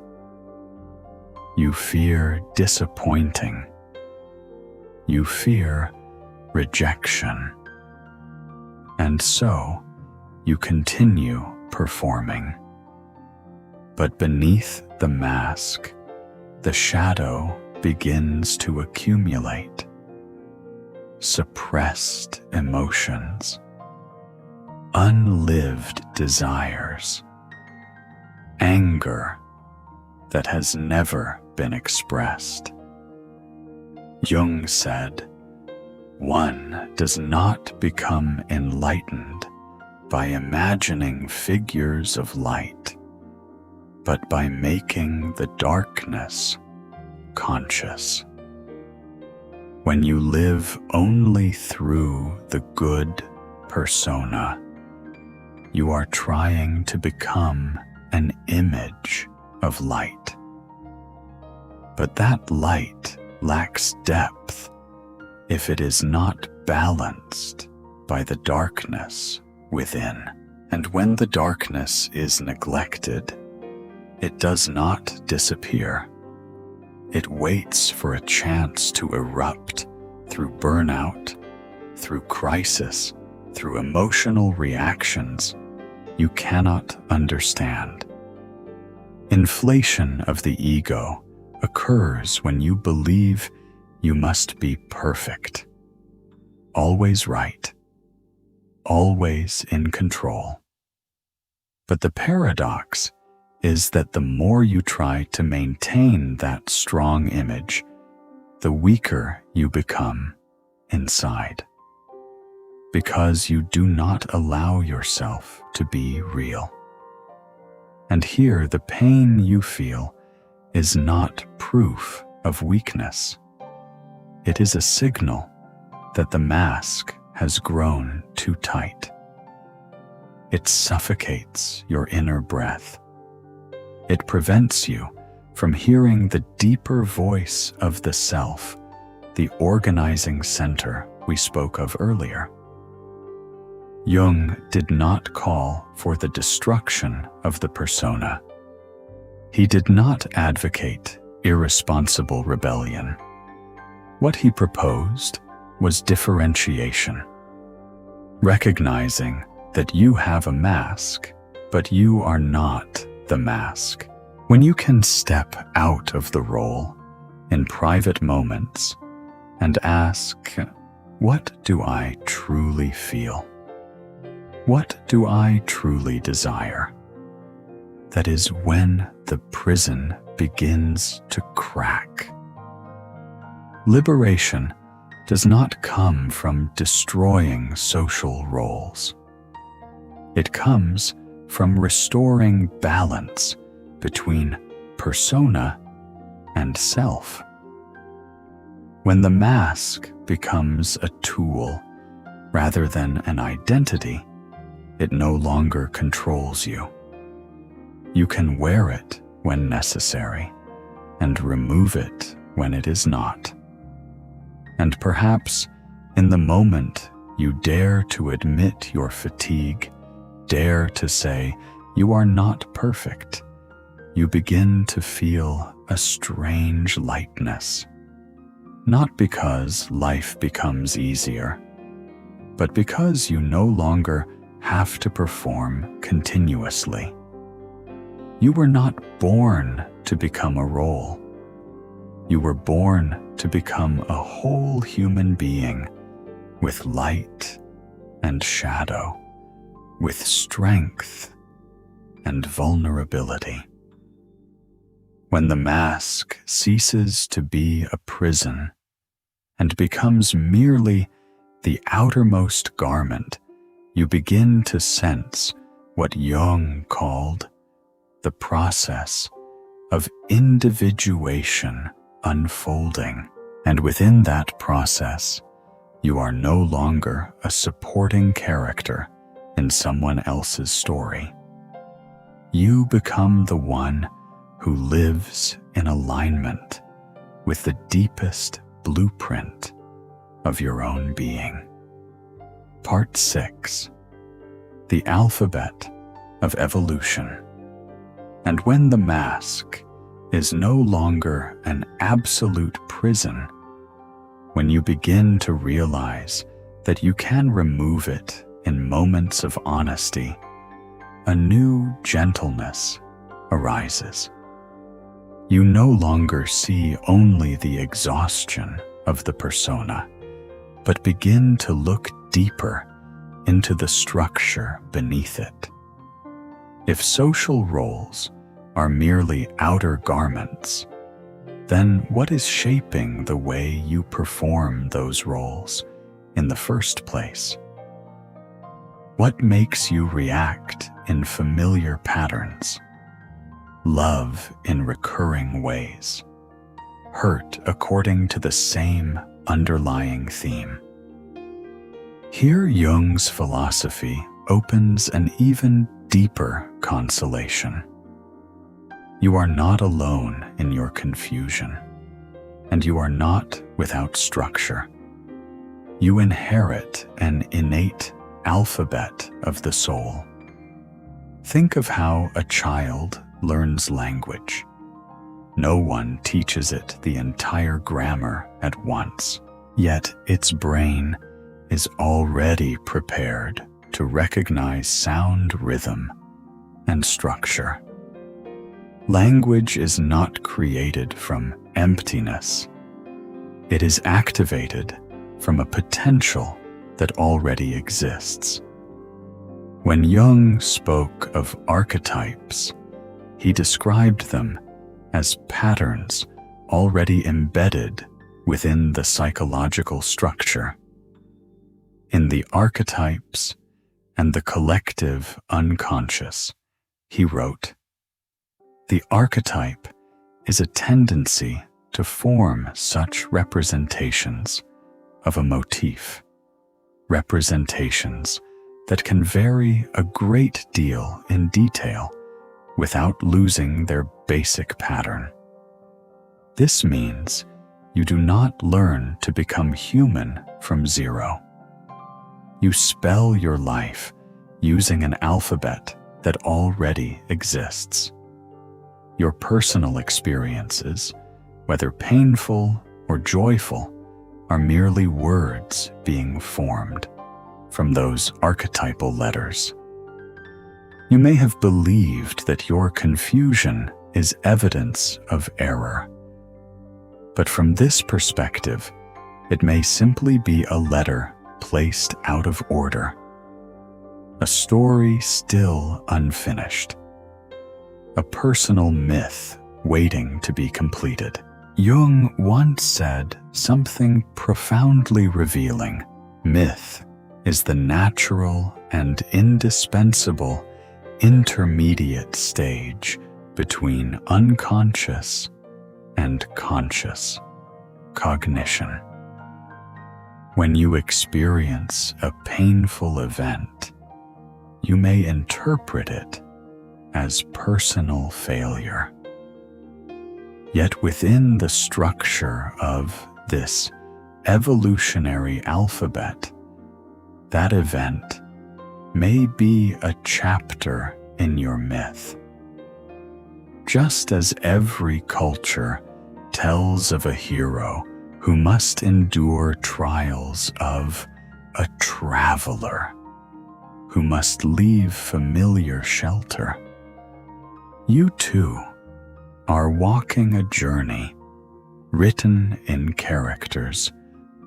Speaker 1: You fear disappointing. You fear rejection. And so, you continue performing. But beneath the mask, the shadow begins to accumulate. Suppressed emotions, unlived desires, anger that has never been expressed. Jung said, "One does not become enlightened by imagining figures of light, but by making the darkness conscious." When you live only through the good persona, you are trying to become an image of light. But that light lacks depth if it is not balanced by the darkness within. And when the darkness is neglected, it does not disappear. It waits for a chance to erupt through burnout, through crisis, through emotional reactions you cannot understand. Inflation of the ego occurs when you believe you must be perfect, always right, always in control. But the paradox is that the more you try to maintain that strong image, the weaker you become inside, because you do not allow yourself to be real. And here the pain you feel is not proof of weakness. It is a signal that the mask has grown too tight. It suffocates your inner breath. It prevents you from hearing the deeper voice of the self, the organizing center we spoke of earlier. Jung did not call for the destruction of the persona. He did not advocate irresponsible rebellion. What he proposed was differentiation, recognizing that you have a mask, but you are not the mask. When you can step out of the role in private moments and ask, what do I truly feel? What do I truly desire? That is when the prison begins to crack. Liberation does not come from destroying social roles. It comes from restoring balance between persona and self. When the mask becomes a tool rather than an identity, it no longer controls you. You can wear it when necessary and remove it when it is not. And perhaps in the moment you dare to admit your fatigue, dare to say you are not perfect, you begin to feel a strange lightness. Not because life becomes easier, but because you no longer have to perform continuously. You were not born to become a role. You were born to become a whole human being with light and shadow, with strength and vulnerability. When the mask ceases to be a prison and becomes merely the outermost garment, you begin to sense what Jung called the process of individuation unfolding. And within that process, you are no longer a supporting character in someone else's story. You become the one who lives in alignment with the deepest blueprint of your own being. Part 6. The Alphabet of Evolution. And when the mask is no longer an absolute prison, when you begin to realize that you can remove it in moments of honesty, a new gentleness arises. You no longer see only the exhaustion of the persona, but begin to look deeper into the structure beneath it. If social roles are merely outer garments, then what is shaping the way you perform those roles in the first place? What makes you react in familiar patterns, love in recurring ways, hurt according to the same underlying theme? Here Jung's philosophy opens an even deeper consolation. You are not alone in your confusion, and you are not without structure. You inherit an innate alphabet of the soul. Think of how a child learns language. No one teaches it the entire grammar at once, yet its brain is already prepared to recognize sound, rhythm, and structure. Language is not created from emptiness. It is activated from a potential that already exists. When Jung spoke of archetypes, he described them as patterns already embedded within the psychological structure. In the archetypes and the collective unconscious, he wrote, "The archetype is a tendency to form such representations of a motif, representations that can vary a great deal in detail without losing their basic pattern. This means you do not learn to become human from zero. You spell your life using an alphabet that already exists. Your personal experiences, whether painful or joyful, are merely words being formed from those archetypal letters. You may have believed that your confusion is evidence of error, but from this perspective, it may simply be a letter placed out of order, a story still unfinished, a personal myth waiting to be completed. Jung once said something profoundly revealing. Myth is the natural and indispensable intermediate stage between unconscious and conscious cognition. When you experience a painful event, you may interpret it as personal failure. Yet within the structure of this evolutionary alphabet, that event may be a chapter in your myth. Just as every culture tells of a hero who must endure trials of a travel traveler who must leave familiar shelter. You too are walking a journey written in characters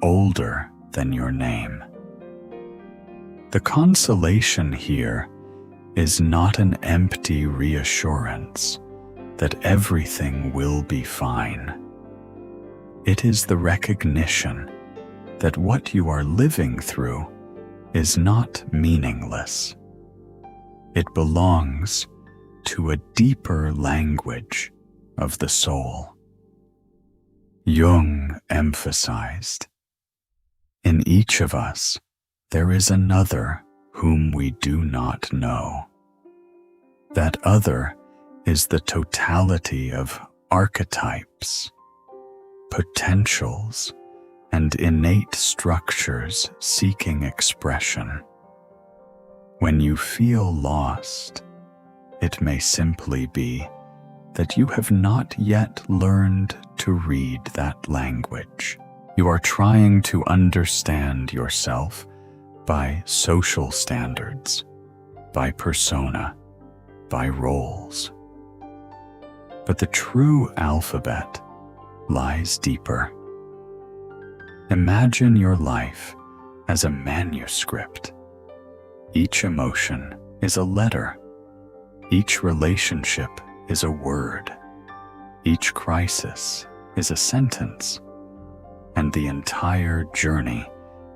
Speaker 1: older than your name. The consolation here is not an empty reassurance that everything will be fine. It is the recognition that what you are living through is not meaningless. It belongs to a deeper language of the soul. Jung emphasized, "In each of us, there is another whom we do not know. That other is the totality of archetypes, potentials, and innate structures seeking expression. When you feel lost, it may simply be that you have not yet learned to read that language. You are trying to understand yourself by social standards, by persona, by roles. But the true alphabet lies deeper. Imagine your life as a manuscript. Each emotion is a letter. Each relationship is a word. Each crisis is a sentence. And the entire journey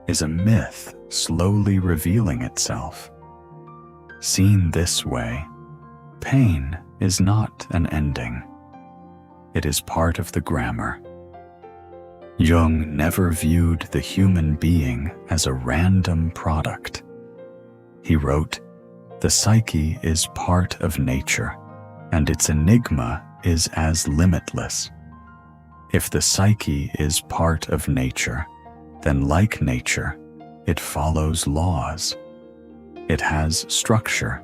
Speaker 1: is a myth slowly revealing itself. Seen this way, pain is not an ending. It is part of the grammar. Jung never viewed the human being as a random product. He wrote, "The psyche is part of nature, and its enigma is as limitless. If the psyche is part of nature, then like nature, it follows laws. It has structure.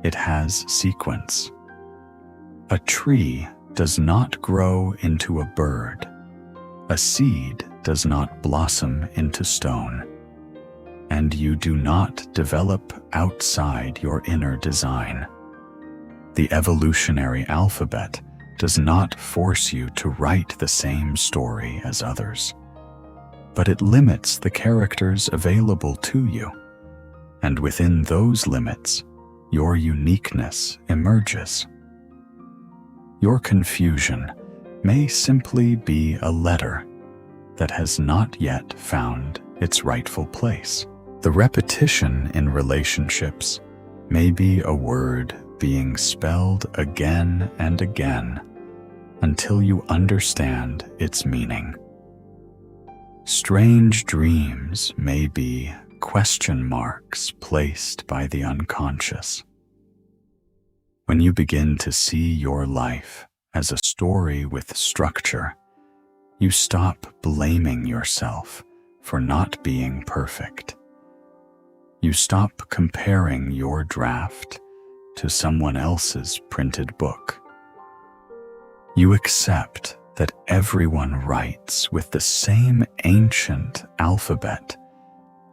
Speaker 1: It has sequence. A tree does not grow into a bird. A seed does not blossom into stone. And you do not develop outside your inner design. The evolutionary alphabet does not force you to write the same story as others, but it limits the characters available to you, and within those limits, your uniqueness emerges. Your confusion may simply be a letter that has not yet found its rightful place. The repetition in relationships may be a word being spelled again and again until you understand its meaning. Strange dreams may be question marks placed by the unconscious. When you begin to see your life as a story with structure, you stop blaming yourself for not being perfect. You stop comparing your draft to someone else's printed book. You accept that everyone writes with the same ancient alphabet,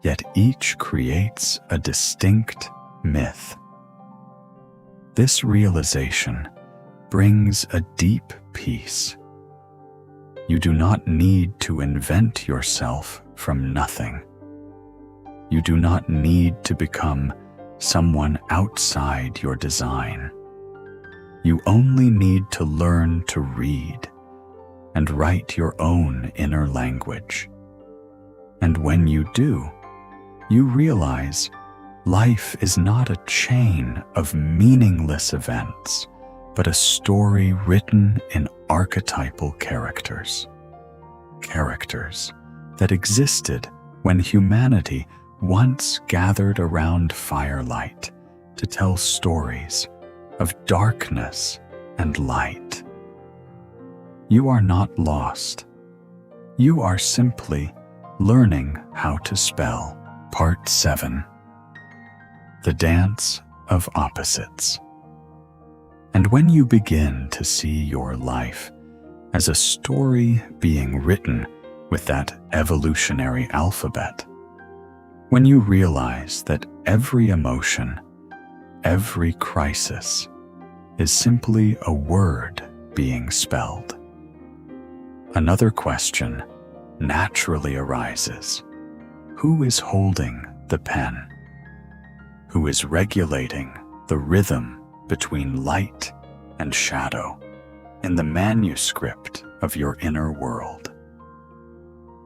Speaker 1: yet each creates a distinct myth. This realization brings a deep peace. You do not need to invent yourself from nothing. You do not need to become someone outside your design. You only need to learn to read and write your own inner language. And when you do, you realize life is not a chain of meaningless events, but a story written in archetypal characters. Characters that existed when humanity once gathered around firelight to tell stories of darkness and light. You are not lost. You are simply learning how to spell. Part 7. The Dance of Opposites. And when you begin to see your life as a story being written with that evolutionary alphabet, When you realize that every emotion, every crisis, is simply a word being spelled. Another question naturally arises. Who is holding the pen? Who is regulating the rhythm between light and shadow in the manuscript of your inner world?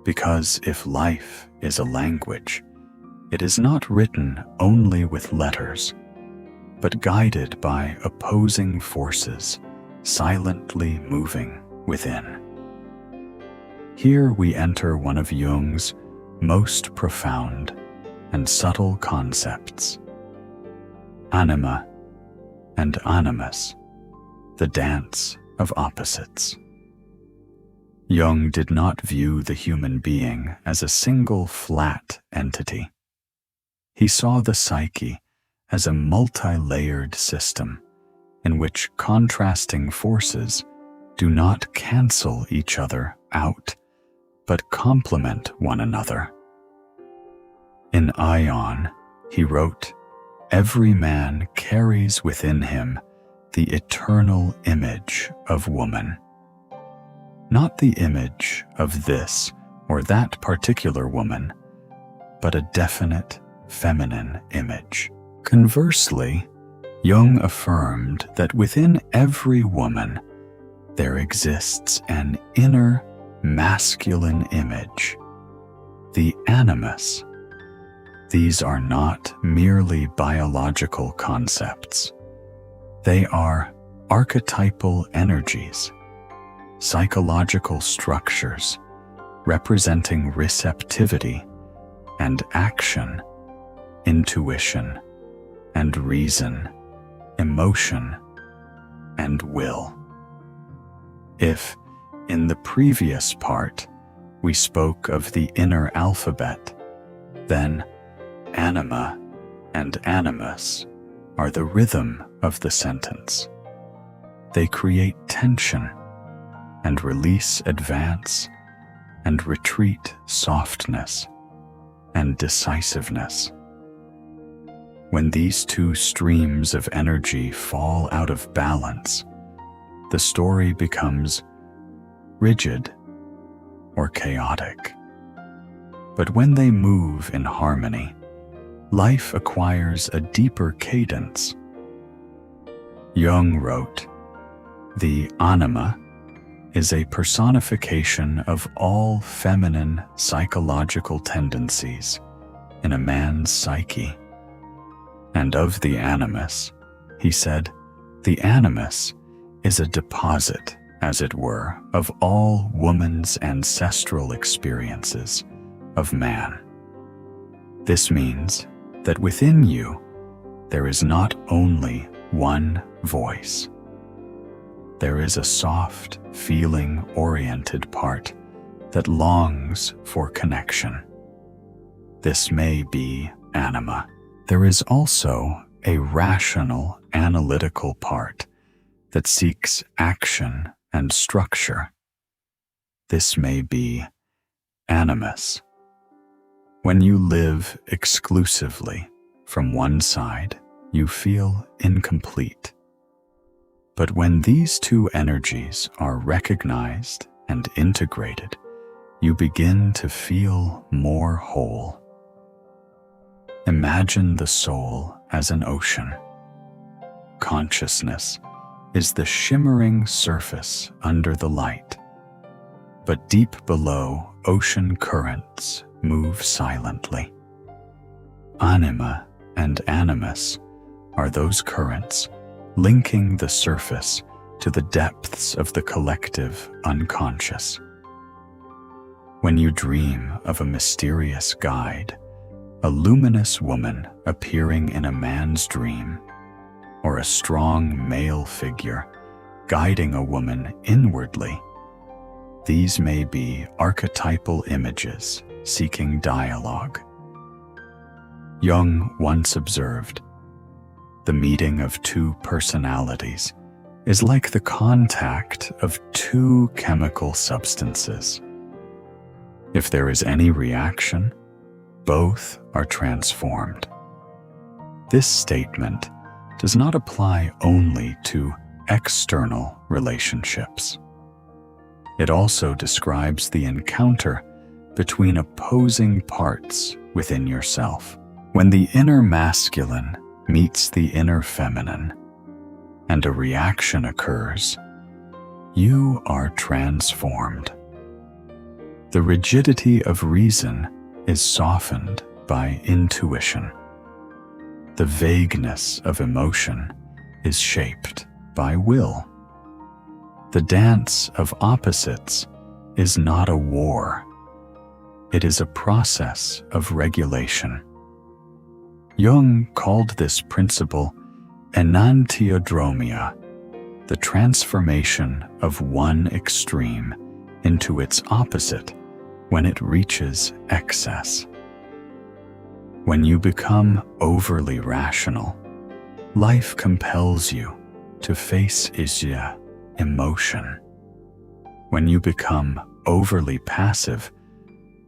Speaker 1: Because if life is a language, it is not written only with letters, but guided by opposing forces silently moving within. Here we enter one of Jung's most profound and subtle concepts: Anima and Animus, the dance of opposites. Jung did not view the human being as a single flat entity. He saw the psyche as a multi-layered system in which contrasting forces do not cancel each other out, but complement one another. In Ion, he wrote, "Every man carries within him the eternal image of woman. Not the image of this or that particular woman, but a definite feminine image." Conversely, Jung affirmed that within every woman there exists an inner masculine image, the animus. These are not merely biological concepts. They are archetypal energies, psychological structures representing receptivity and action, intuition and reason, emotion and will. If, in the previous part, we spoke of the inner alphabet, then Anima and Animus are the rhythm of the sentence. They create tension and release advance and retreat softness and decisiveness. When these two streams of energy fall out of balance, the story becomes rigid or chaotic. But when they move in harmony, life acquires a deeper cadence. Jung wrote, "The anima is a personification of all feminine psychological tendencies in a man's psyche. And of the animus, he said, the animus is a deposit, as it were, of all woman's ancestral experiences of man. This means that within you, there is not only one voice. There is a soft, feeling-oriented part that longs for connection. This may be anima. There is also a rational, analytical part that seeks action and structure. This may be animus. When you live exclusively from one side, you feel incomplete. But when these two energies are recognized and integrated, you begin to feel more whole. Imagine the soul as an ocean. Consciousness is the shimmering surface under the light, but deep below, ocean currents move silently. Anima and animus are those currents linking the surface to the depths of the collective unconscious. When you dream of a mysterious guide, a luminous woman appearing in a man's dream, or a strong male figure guiding a woman inwardly, these may be archetypal images seeking dialogue. Jung once observed, "The meeting of two personalities is like the contact of two chemical substances. If there is any reaction, both are transformed. This statement does not apply only to external relationships. It also describes the encounter between opposing parts within yourself. When the inner masculine meets the inner feminine, and a reaction occurs, you are transformed. The rigidity of reason is softened by intuition. The vagueness of emotion is shaped by will. The dance of opposites is not a war. It is a process of regulation. Jung called this principle enantiodromia, the transformation of one extreme into its opposite when it reaches excess. When you become overly rational, life compels you to face emotion. When you become overly passive,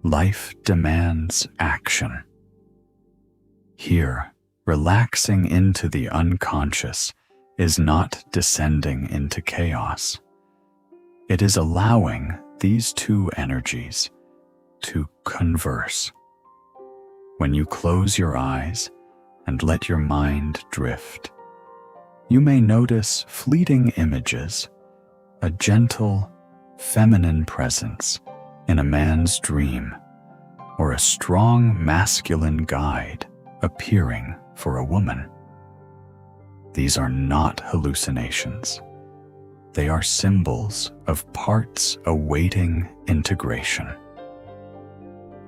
Speaker 1: life demands action. Here, relaxing into the unconscious is not descending into chaos. It is allowing these two energies to converse. When you close your eyes and let your mind drift, you may notice fleeting images, a gentle, feminine presence in a man's dream, or a strong masculine guide appearing for a woman. These are not hallucinations. They are symbols of parts awaiting integration.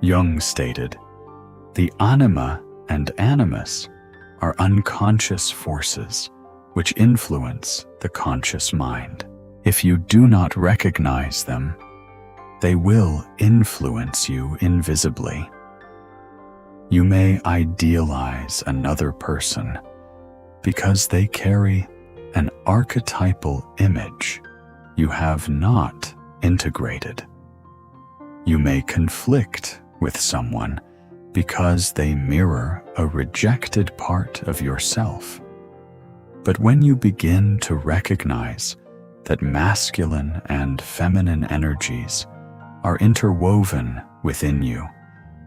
Speaker 1: Jung stated, "The anima and animus are unconscious forces which influence the conscious mind. If you do not recognize them, they will influence you invisibly. You may idealize another person because they carry an archetypal image you have not integrated. You may conflict with someone because they mirror a rejected part of yourself. But when you begin to recognize that masculine and feminine energies are interwoven within you,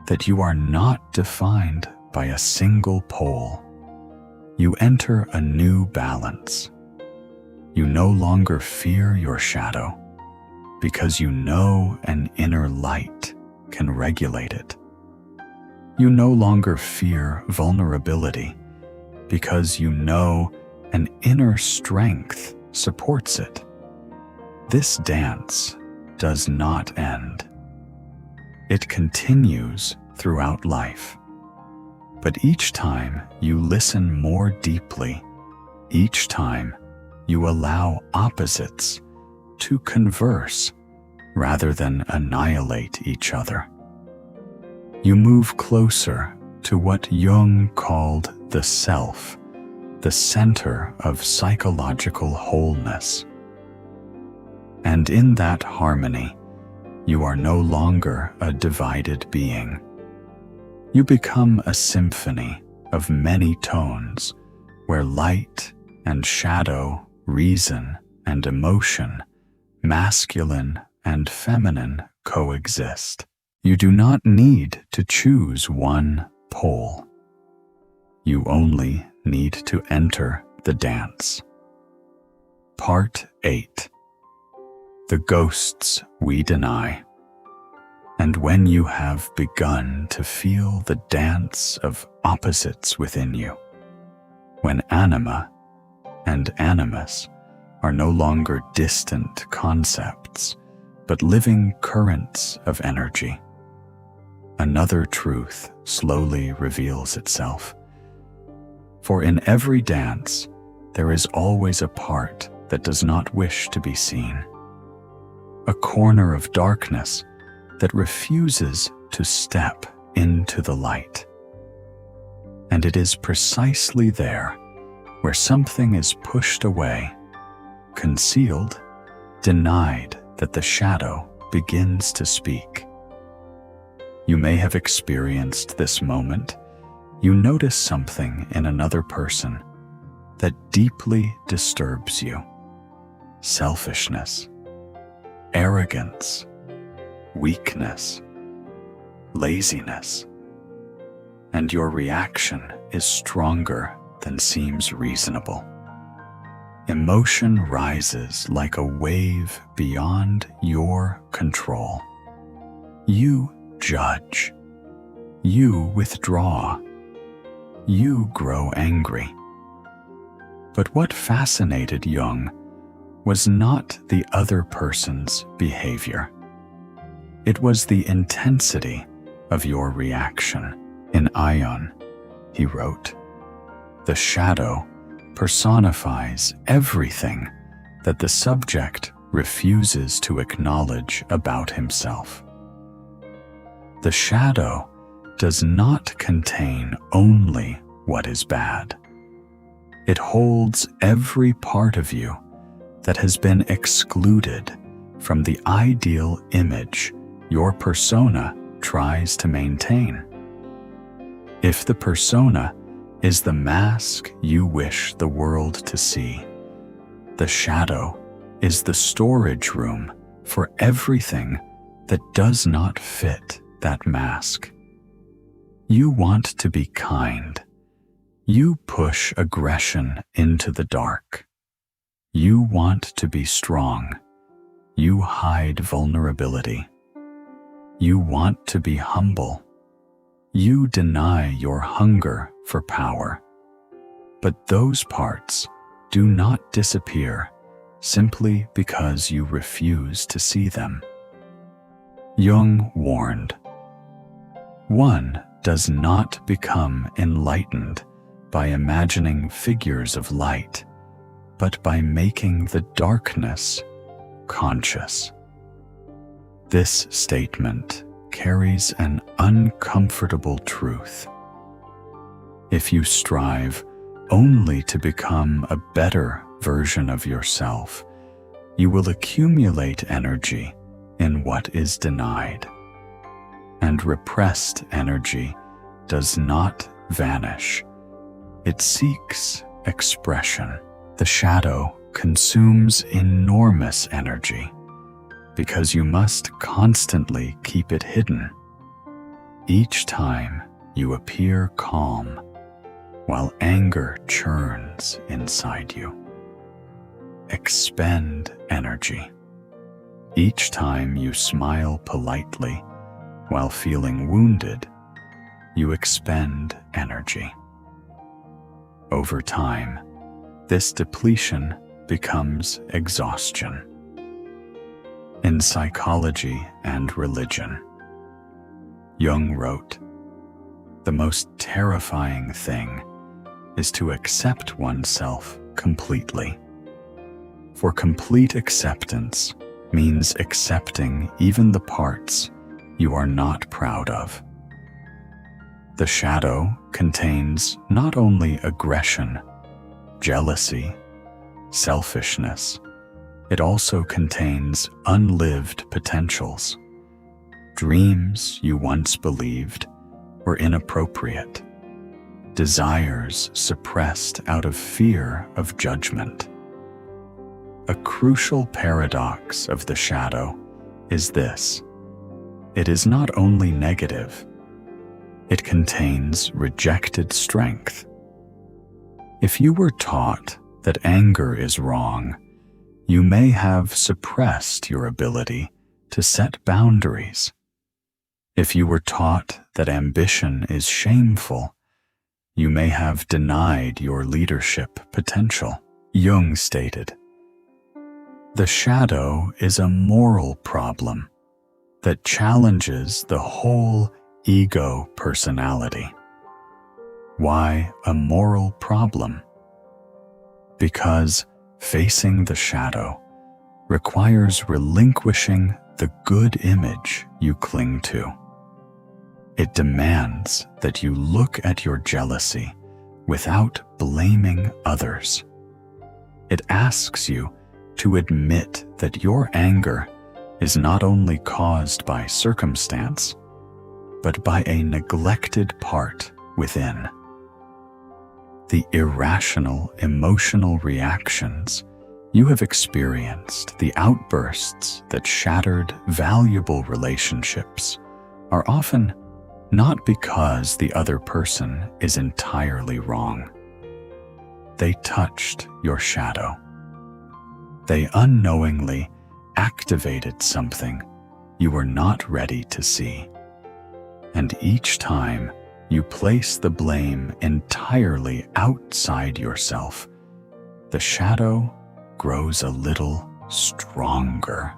Speaker 1: that you are not defined by a single pole, you enter a new balance. You no longer fear your shadow because you know an inner light can regulate it. You no longer fear vulnerability because you know an inner strength supports it. This dance does not end. It continues throughout life. But each time you listen more deeply, each time you allow opposites to converse rather than annihilate each other, you move closer to what Jung called the self, the center of psychological wholeness. And in that harmony, you are no longer a divided being. You become a symphony of many tones where light and shadow, reason and emotion, masculine and feminine coexist. You do not need to choose one pole. You only need to enter the dance. Part 8. The ghosts we deny. And when you have begun to feel the dance of opposites within you, when Anima and Animus are no longer distant concepts, but living currents of energy, another truth slowly reveals itself. For in every dance, there is always a part that does not wish to be seen, a corner of darkness that refuses to step into the light. And it is precisely there where something is pushed away, concealed, denied, that the shadow begins to speak. You may have experienced this moment. You notice something in another person that deeply disturbs you. Selfishness, arrogance, weakness, laziness. And your reaction is stronger than seems reasonable. Emotion rises like a wave beyond your control. You judge. You withdraw. You grow angry. But what fascinated Jung was not the other person's behavior. It was the intensity of your reaction. In Ion, he wrote, "The shadow personifies everything that the subject refuses to acknowledge about himself." The shadow does not contain only what is bad. It holds every part of you that has been excluded from the ideal image your persona tries to maintain. If the persona is the mask you wish the world to see, the shadow is the storage room for everything that does not fit that mask. You want to be kind. You push aggression into the dark. You want to be strong. You hide vulnerability. You want to be humble. You deny your hunger for power. But those parts do not disappear simply because you refuse to see them. Jung warned, "One does not become enlightened by imagining figures of light, but by making the darkness conscious." This statement carries an uncomfortable truth. If you strive only to become a better version of yourself, you will accumulate energy in what is denied. And repressed energy does not vanish. It seeks expression. The shadow consumes enormous energy because you must constantly keep it hidden. Each time you appear calm, while anger churns inside you. Expend energy. Each time you smile politely while feeling wounded, you expend energy. Over time, this depletion becomes exhaustion. In psychology and religion, Jung wrote, "The most terrifying thing is to accept oneself completely. For complete acceptance means accepting even the parts you are not proud of." The shadow contains not only aggression, jealousy, selfishness, it also contains unlived potentials, dreams you once believed were inappropriate, desires suppressed out of fear of judgment. A crucial paradox of the shadow is this: it is not only negative, it contains rejected strength. If you were taught that anger is wrong, you may have suppressed your ability to set boundaries. If you were taught that ambition is shameful, you may have denied your leadership potential. Jung stated, "The shadow is a moral problem that challenges the whole ego personality." Why a moral problem? Because facing the shadow requires relinquishing the good image you cling to. It demands that you look at your jealousy without blaming others. It asks you to admit that your anger is not only caused by circumstance, but by a neglected part within. The irrational emotional reactions you have experienced, the outbursts that shattered valuable relationships, are often not because the other person is entirely wrong. They touched your shadow. They unknowingly activated something you were not ready to see. And each time you place the blame entirely outside yourself, the shadow grows a little stronger.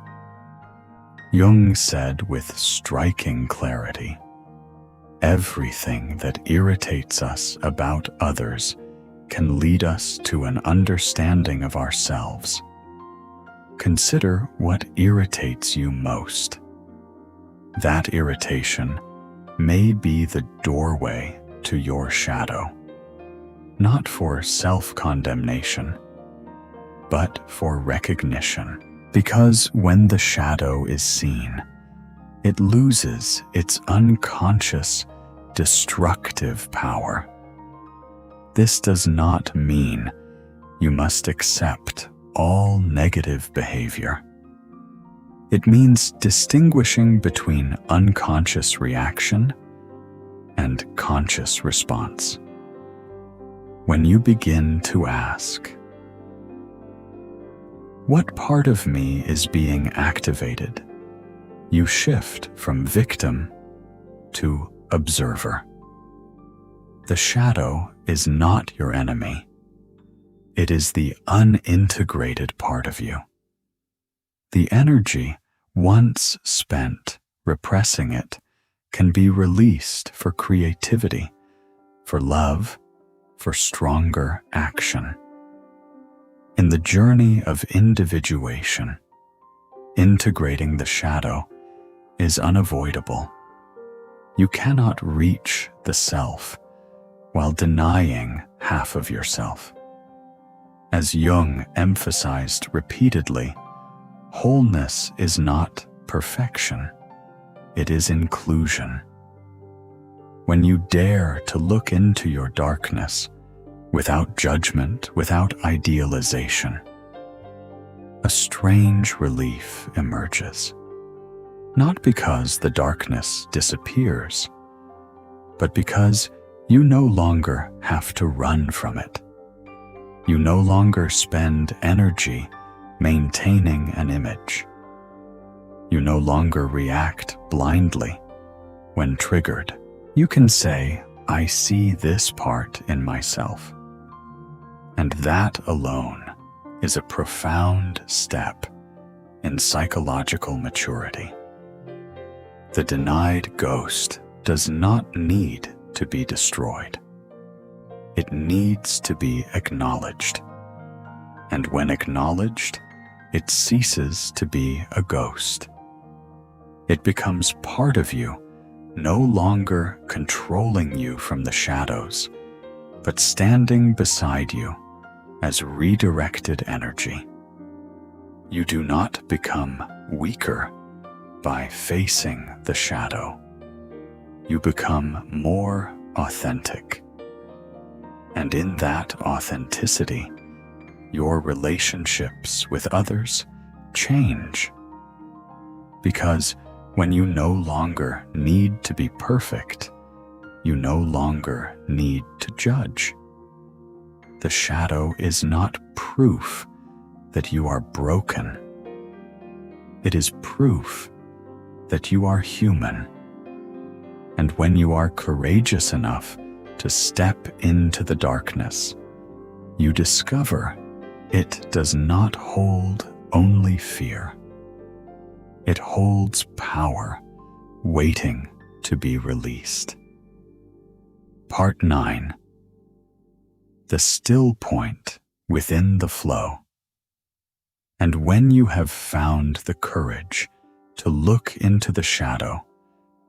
Speaker 1: Jung said with striking clarity, "Everything that irritates us about others can lead us to an understanding of ourselves. Consider what irritates you most. That irritation may be the doorway to your shadow, not for self-condemnation, but for recognition. Because when the shadow is seen, it loses its unconscious, destructive power. This does not mean you must accept all negative behavior. It means distinguishing between unconscious reaction and conscious response. When you begin to ask, what part of me is being activated, you shift from victim to observer. The shadow is not your enemy. It is the unintegrated part of you. The energy, once spent repressing it, can be released for creativity, for love, for stronger action. In the journey of individuation, integrating the shadow is unavoidable. You cannot reach the self while denying half of yourself. As Jung emphasized repeatedly, wholeness is not perfection, it is inclusion. When you dare to look into your darkness without judgment, without idealization, a strange relief emerges. Not because the darkness disappears, but because you no longer have to run from it. You no longer spend energy maintaining an image. You no longer react blindly when triggered. You can say, "I see this part in myself." And that alone is a profound step in psychological maturity. The denied ghost does not need to be destroyed. It needs to be acknowledged. And when acknowledged, it ceases to be a ghost. It becomes part of you, no longer controlling you from the shadows, but standing beside you as redirected energy. You do not become weaker by facing the shadow. You become more authentic. And in that authenticity, your relationships with others change. Because when you no longer need to be perfect, you no longer need to judge. The shadow is not proof that you are broken. It is proof that you are human. And when you are courageous enough to step into the darkness, you discover it does not hold only fear. It holds power waiting to be released. Part 9. The still point within the flow. And when you have found the courage to look into the shadow,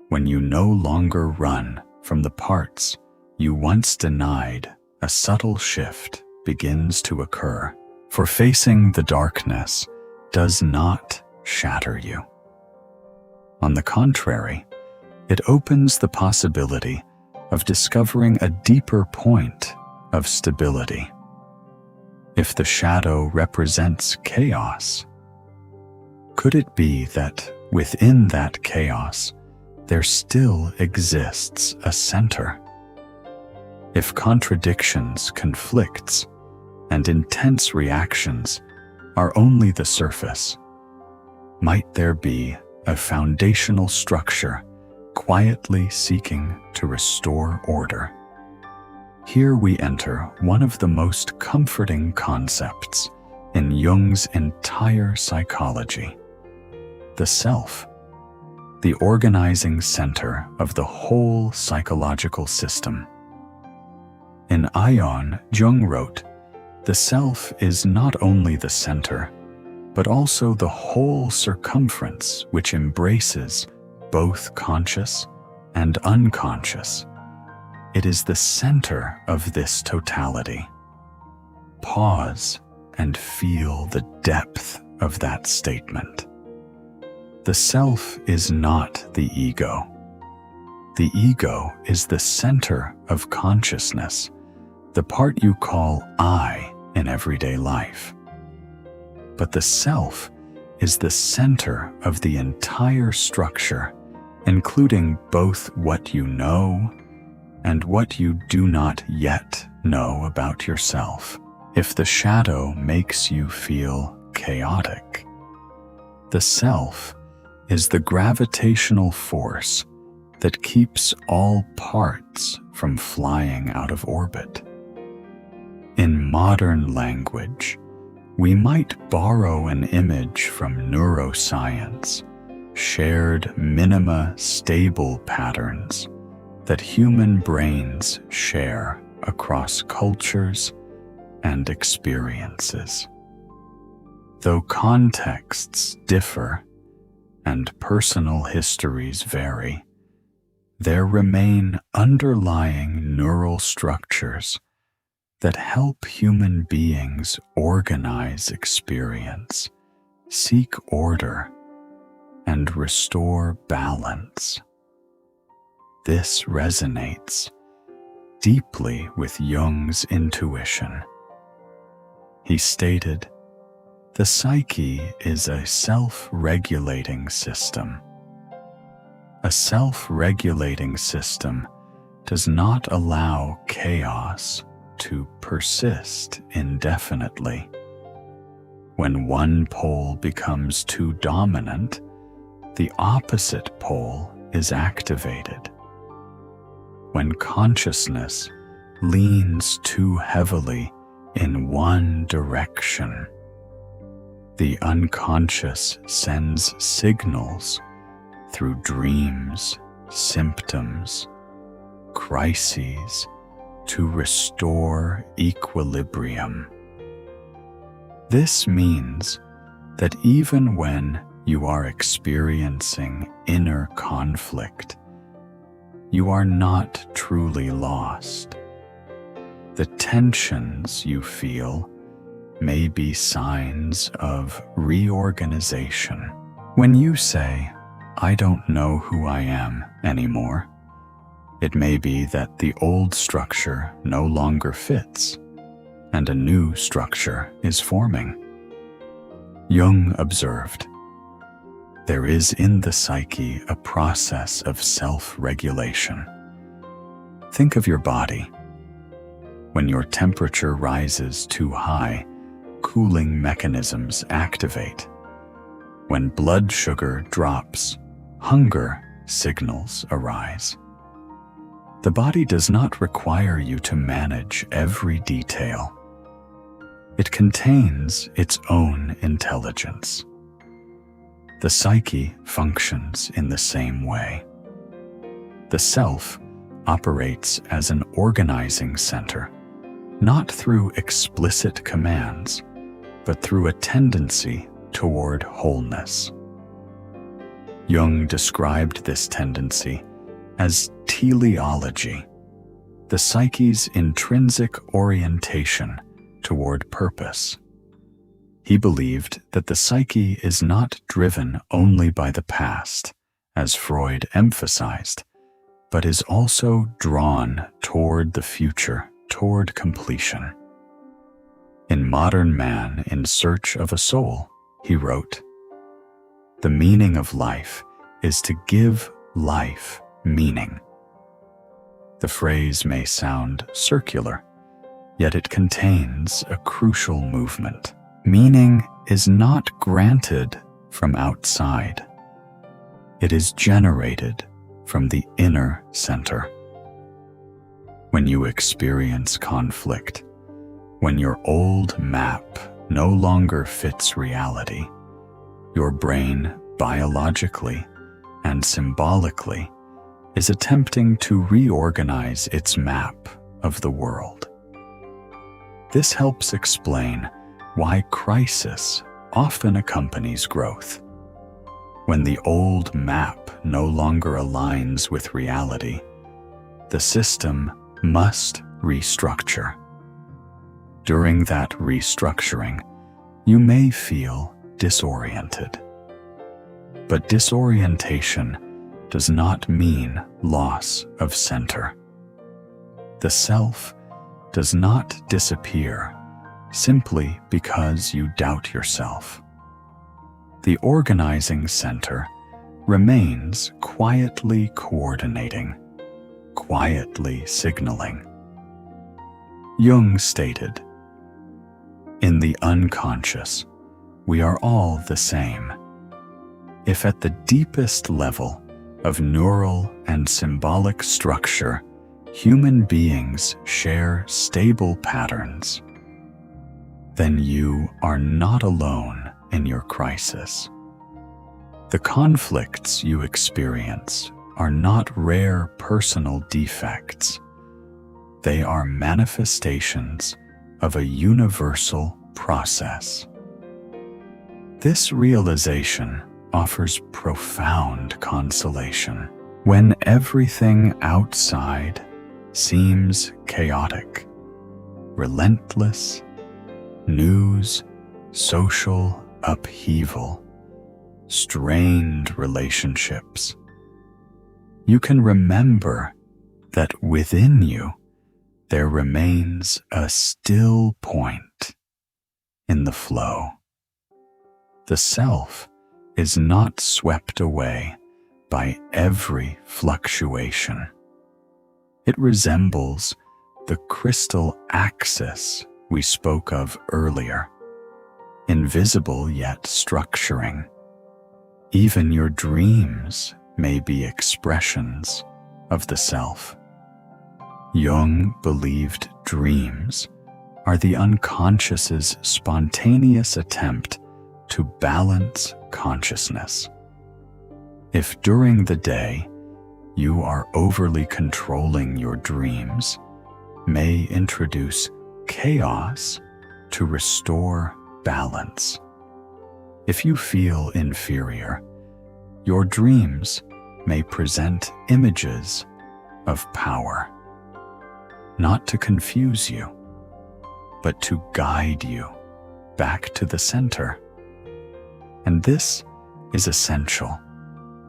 Speaker 1: when you no longer run from the parts you once denied, a subtle shift begins to occur. For facing the darkness does not shatter you. On the contrary, It opens the possibility of discovering a deeper point of stability. If the shadow represents chaos, could it be that within that chaos, there still exists a center? If contradictions, conflicts, and intense reactions are only the surface, might there be a foundational structure quietly seeking to restore order? Here we enter one of the most comforting concepts in Jung's entire psychology: the self, the organizing center of the whole psychological system. In Ion, Jung wrote, "The self is not only the center, but also the whole circumference which embraces both conscious and unconscious. It is the center of this totality." Pause and feel the depth of that statement. The self is not the ego. The ego is the center of consciousness, the part you call I in everyday life. But the self is the center of the entire structure, including both what you know and what you do not yet know about yourself. If the shadow makes you feel chaotic, the self is the gravitational force that keeps all parts from flying out of orbit. In modern language, we might borrow an image from neuroscience, shared minima stable patterns that human brains share across cultures and experiences. Though contexts differ and personal histories vary, there remain underlying neural structures that help human beings organize experience, seek order, and restore balance. This resonates deeply with Jung's intuition. He stated, "The psyche is a self-regulating system. A self-regulating system does not allow chaos to persist indefinitely. When one pole becomes too dominant, the opposite pole is activated. When consciousness leans too heavily in one direction, the unconscious sends signals through dreams, symptoms, crises to restore equilibrium. This means that even when you are experiencing inner conflict, you are not truly lost. The tensions you feel may be signs of reorganization. When you say, "I don't know who I am anymore," it may be that the old structure no longer fits, and a new structure is forming. Jung observed, "There is in the psyche a process of self-regulation. Think of your body. When your temperature rises too high, cooling mechanisms activate. When blood sugar drops, hunger signals arise. The body does not require you to manage every detail. It contains its own intelligence. The psyche functions in the same way. The self operates as an organizing center, not through explicit commands, but through a tendency toward wholeness." Jung described this tendency as teleology, the psyche's intrinsic orientation toward purpose. He believed that the psyche is not driven only by the past as Freud emphasized, but is also drawn toward the future, toward completion. In Modern Man in Search of a Soul, he wrote, "The meaning of life is to give life meaning." The phrase may sound circular, yet it contains a crucial movement. Meaning is not granted from outside. It is generated from the inner center. When you experience conflict, when your old map no longer fits reality, your brain biologically and symbolically is attempting to reorganize its map of the world. This helps explain why crisis often accompanies growth. When the old map no longer aligns with reality, the system must restructure. During that restructuring, you may feel disoriented. But disorientation does not mean loss of center. The self does not disappear simply because you doubt yourself. The organizing center remains quietly coordinating, quietly signaling. Jung stated, "In the unconscious, we are all the same. If at the deepest level of neural and symbolic structure, human beings share stable patterns, then you are not alone in your crisis. The conflicts you experience are not rare personal defects. They are manifestations of a universal process." This realization offers profound consolation. When everything outside seems chaotic, relentless, news, social upheaval, strained relationships, you can remember that within you there remains a still point in the flow. The self is not swept away by every fluctuation. It resembles the crystal axis we spoke of earlier, invisible yet structuring. Even your dreams may be expressions of the self. Jung believed dreams are the unconscious's spontaneous attempt to balance consciousness. If during the day you are overly controlling your dreams, may introduce chaos to restore balance. If you feel inferior, your dreams may present images of power, not to confuse you, but to guide you back to the center. And this is essential.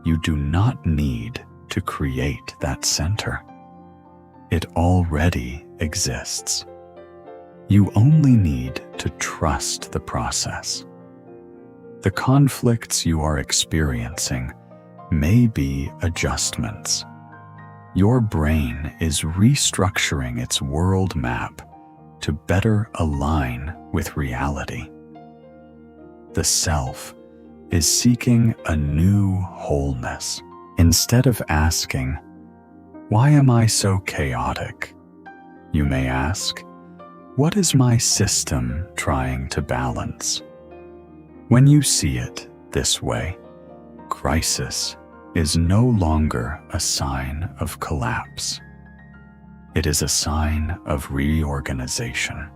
Speaker 1: You do not need to create that center. It already exists. You only need to trust the process. The conflicts you are experiencing may be adjustments. Your brain is restructuring its world map to better align with reality. The self is seeking a new wholeness. Instead of asking, "Why am I so chaotic?" you may ask, "What is my system trying to balance?" When you see it this way, crisis is no longer a sign of collapse. It is a sign of reorganization.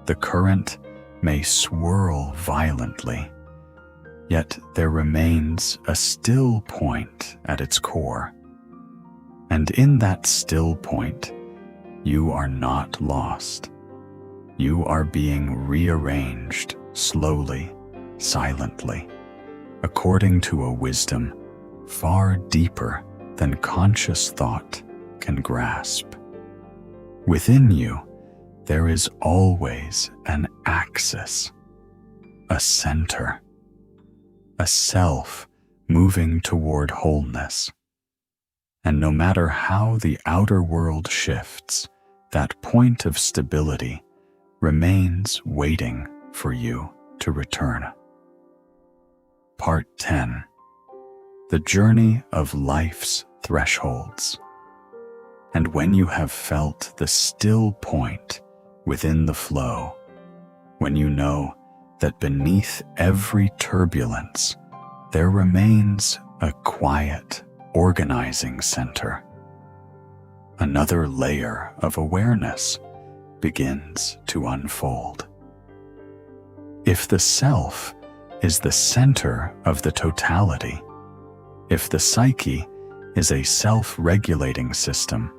Speaker 1: The current may swirl violently, yet there remains a still point at its core. And in that still point, you are not lost. You are being rearranged slowly, silently, according to a wisdom far deeper than conscious thought can grasp. Within you, there is always an axis, a center, a self moving toward wholeness. And no matter how the outer world shifts, that point of stability remains waiting for you to return. Part 10. The Journey of Life's Thresholds. And when you have felt the still point within the flow, when you know that beneath every turbulence there remains a quiet, organizing center, another layer of awareness begins to unfold. If the self is the center of the totality, if the psyche is a self-regulating system,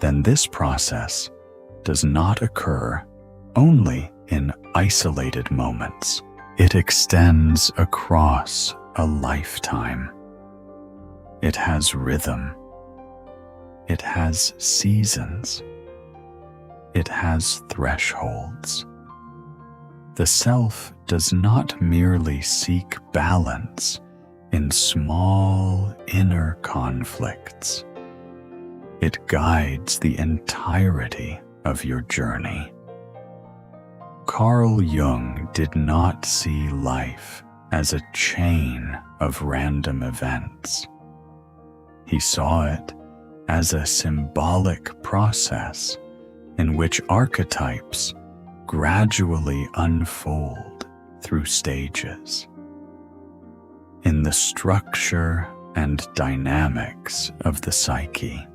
Speaker 1: then this process does not occur only in isolated moments. It extends across a lifetime. It has rhythm. It has seasons. It has thresholds. The self does not merely seek balance in small inner conflicts. It guides the entirety of your journey. Carl Jung did not see life as a chain of random events. He saw it as a symbolic process in which archetypes gradually unfold through stages. In the structure and dynamics of the psyche,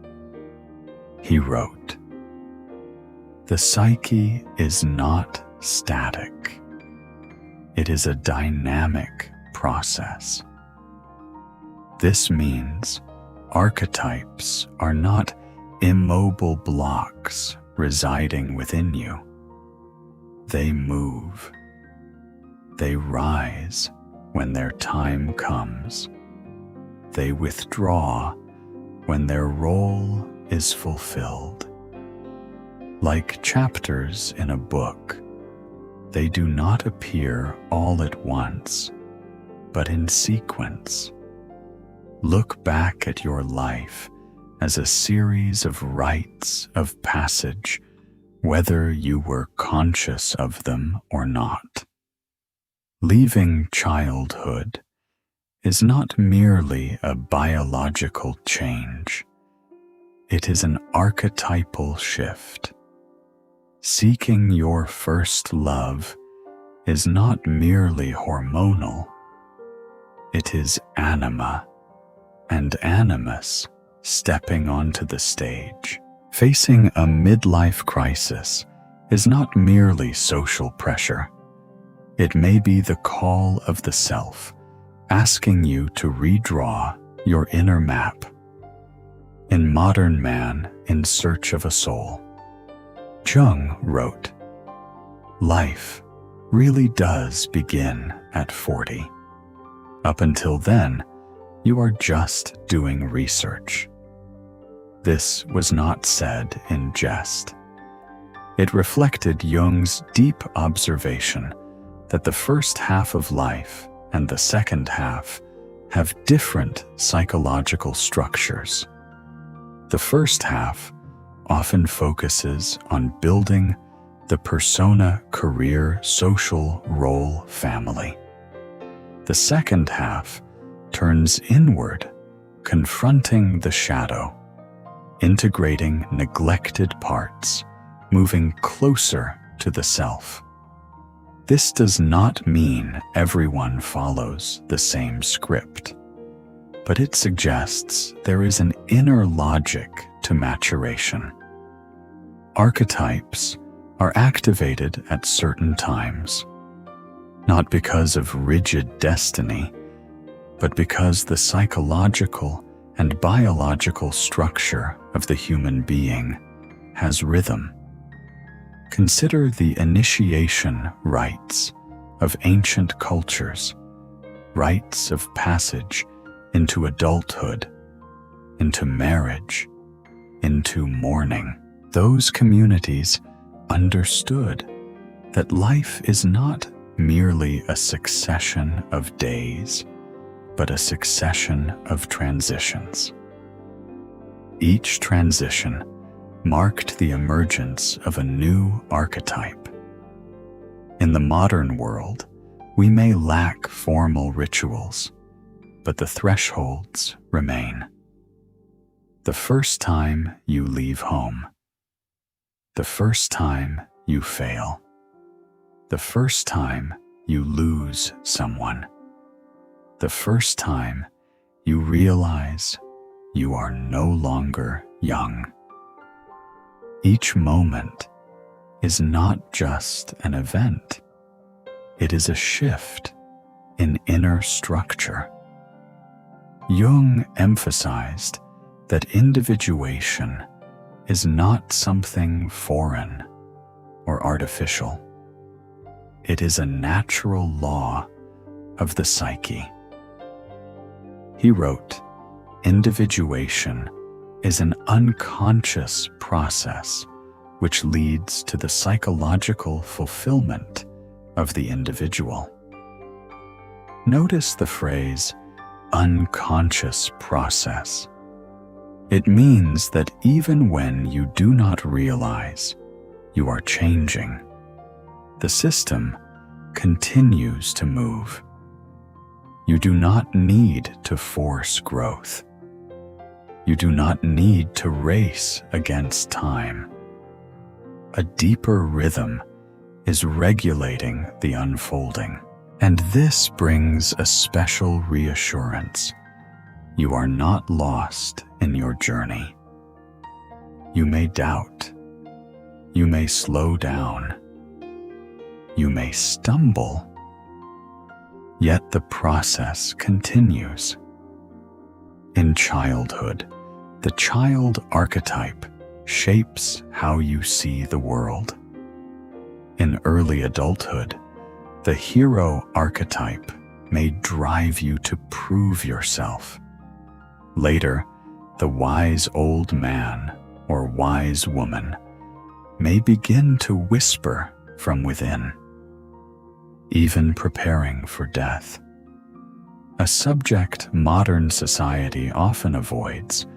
Speaker 1: he wrote, "The psyche is not static. It is a dynamic process. This means archetypes are not immobile blocks residing within you. They move. They rise when their time comes. They withdraw when their role is fulfilled. Like chapters in a book, they do not appear all at once, but in sequence. Look back at your life as a series of rites of passage, whether you were conscious of them or not. Leaving childhood is not merely a biological change. It is an archetypal shift. Seeking your first love is not merely hormonal. It is Anima and Animus stepping onto the stage. Facing a midlife crisis is not merely social pressure. It may be the call of the self, asking you to redraw your inner map. In Modern Man in Search of a Soul, Jung wrote, "Life really does begin at 40. Up until then, you are just doing research." This was not said in jest. It reflected Jung's deep observation that the first half of life and the second half have different psychological structures. The first half often focuses on building the persona, career, social role, family. The second half turns inward, confronting the shadow, integrating neglected parts, moving closer to the self. This does not mean everyone follows the same script, but it suggests there is an inner logic to maturation. Archetypes are activated at certain times, not because of rigid destiny, but because the psychological and biological structure of the human being has rhythm. Consider the initiation rites of ancient cultures, rites of passage into adulthood, into marriage, into mourning. Those communities understood that life is not merely a succession of days, but a succession of transitions. Each transition marked the emergence of a new archetype. In the modern world, we may lack formal rituals, but the thresholds remain. The first time you leave home, the first time you fail, the first time you lose someone, the first time you realize you are no longer young. Each moment is not just an event, it is a shift in inner structure. Jung emphasized that individuation is not something foreign or artificial. It is a natural law of the psyche. He wrote, "Individuation is an unconscious process which leads to the psychological fulfillment of the individual." Notice the phrase, unconscious process. It means that even when you do not realize you are changing, the system continues to move. You do not need to force growth. You do not need to race against time. A deeper rhythm is regulating the unfolding, and this brings a special reassurance. You are not lost in your journey. You may doubt. You may slow down. You may stumble. Yet the process continues. In childhood, the child archetype shapes how you see the world. In early adulthood, the hero archetype may drive you to prove yourself. Later, the wise old man or wise woman may begin to whisper from within, even preparing for death. A subject modern society often avoids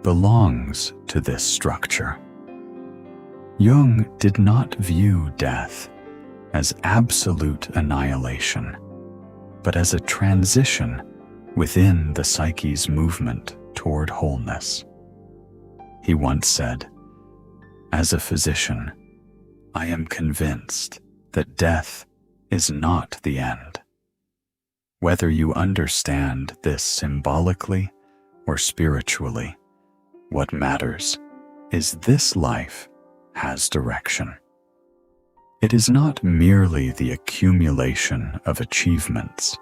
Speaker 1: belongs to this structure. Jung did not view death as absolute annihilation, but as a transition within the psyche's movement toward wholeness. He once said, "As a physician, I am convinced that death is not the end." Whether you understand this symbolically or spiritually, what matters is this life has direction. It is not merely the accumulation of achievements.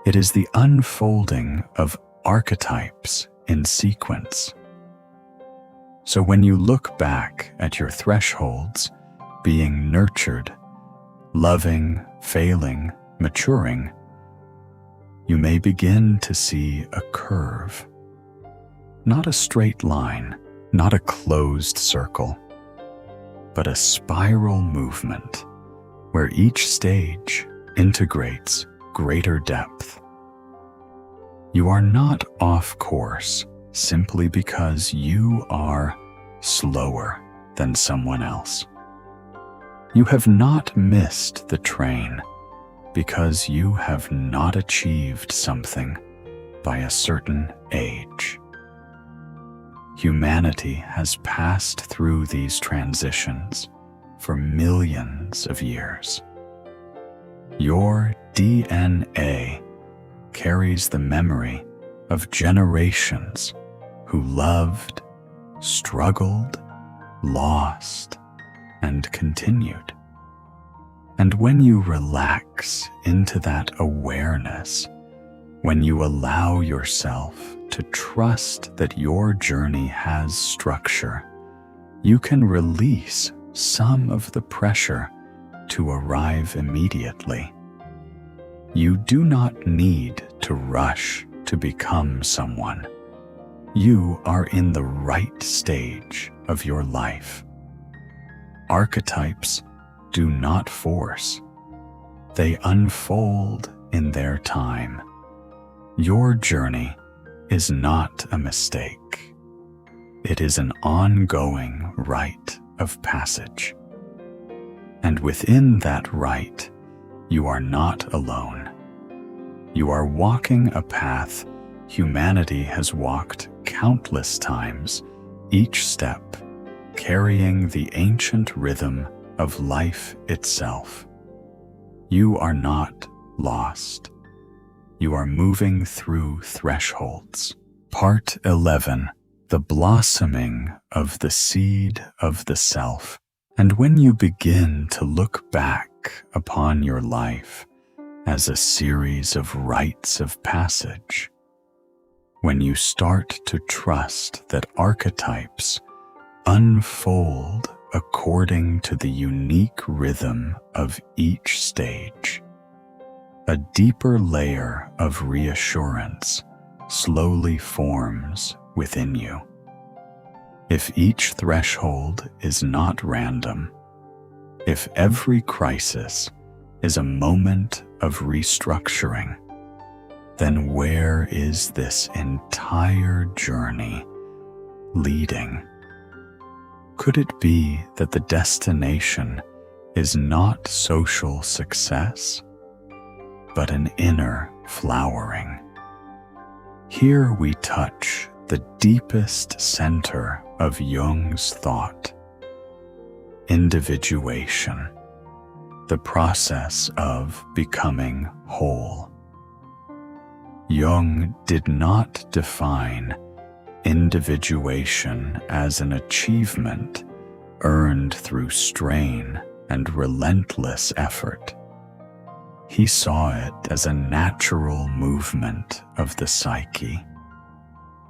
Speaker 1: It is the unfolding of archetypes in sequence. So when you look back at your thresholds, being nurtured, loving, failing, maturing, you may begin to see a curve. Not a straight line, not a closed circle, but a spiral movement where each stage integrates greater depth. You are not off course simply because you are slower than someone else. You have not missed the train because you have not achieved something by a certain age. Humanity has passed through these transitions for millions of years. Your DNA carries the memory of generations who loved, struggled, lost, and continued. And when you relax into that awareness, when you allow yourself to trust that your journey has structure, you can release some of the pressure to arrive immediately. You do not need to rush to become someone. You are in the right stage of your life. Archetypes do not force. They unfold in their time. Your journey is not a mistake. It is an ongoing rite of passage. And within that rite, you are not alone. You are walking a path humanity has walked countless times, each step carrying the ancient rhythm of life itself. You are not lost. You are moving through thresholds. Part 11. The blossoming of the seed of the self. And when you begin to look back upon your life as a series of rites of passage, when you start to trust that archetypes unfold according to the unique rhythm of each stage, a deeper layer of reassurance slowly forms within you. If each threshold is not random, if every crisis is a moment of restructuring, then where is this entire journey leading? Could it be that the destination is not social success, but an inner flowering? Here we touch the deepest center of Jung's thought: individuation, the process of becoming whole. Jung did not define individuation as an achievement earned through strain and relentless effort. He saw it as a natural movement of the psyche,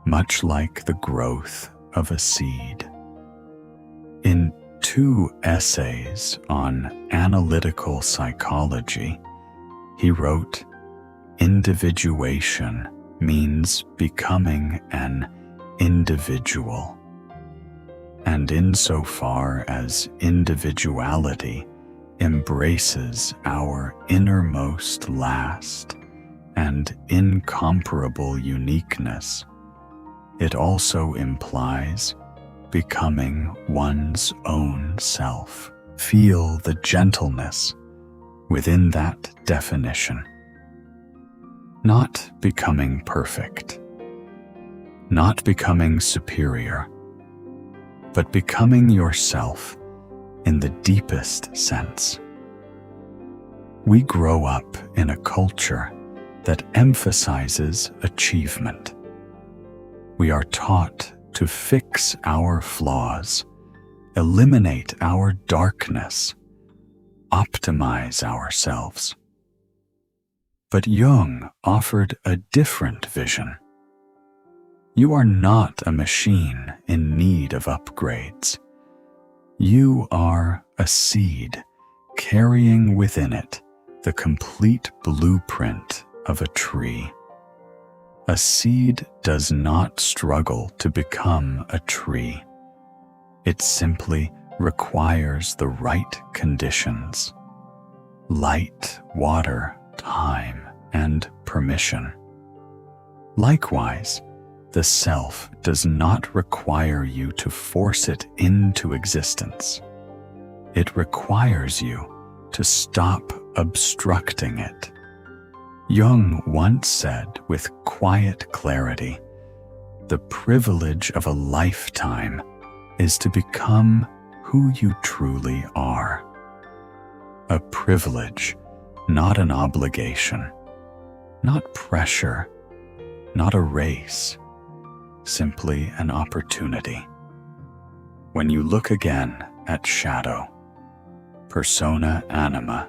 Speaker 1: much like the growth of a seed. In 2 essays on analytical psychology, he wrote, "Individuation means becoming an individual. And insofar as individuality embraces our innermost last and incomparable uniqueness, it also implies becoming one's own self." Feel the gentleness within that definition. Not becoming perfect, not becoming superior, but becoming yourself in the deepest sense. We grow up in a culture that emphasizes achievement. We are taught to fix our flaws, eliminate our darkness, optimize ourselves. But Jung offered a different vision. You are not a machine in need of upgrades. You are a seed carrying within it the complete blueprint of a tree. A seed does not struggle to become a tree. It simply requires the right conditions: light, water, time, and permission. Likewise, the self does not require you to force it into existence. It requires you to stop obstructing it. Jung once said with quiet clarity, "The privilege of a lifetime is to become who you truly are." A privilege, not an obligation, not pressure, not a race, simply an opportunity. When you look again at shadow, persona anima,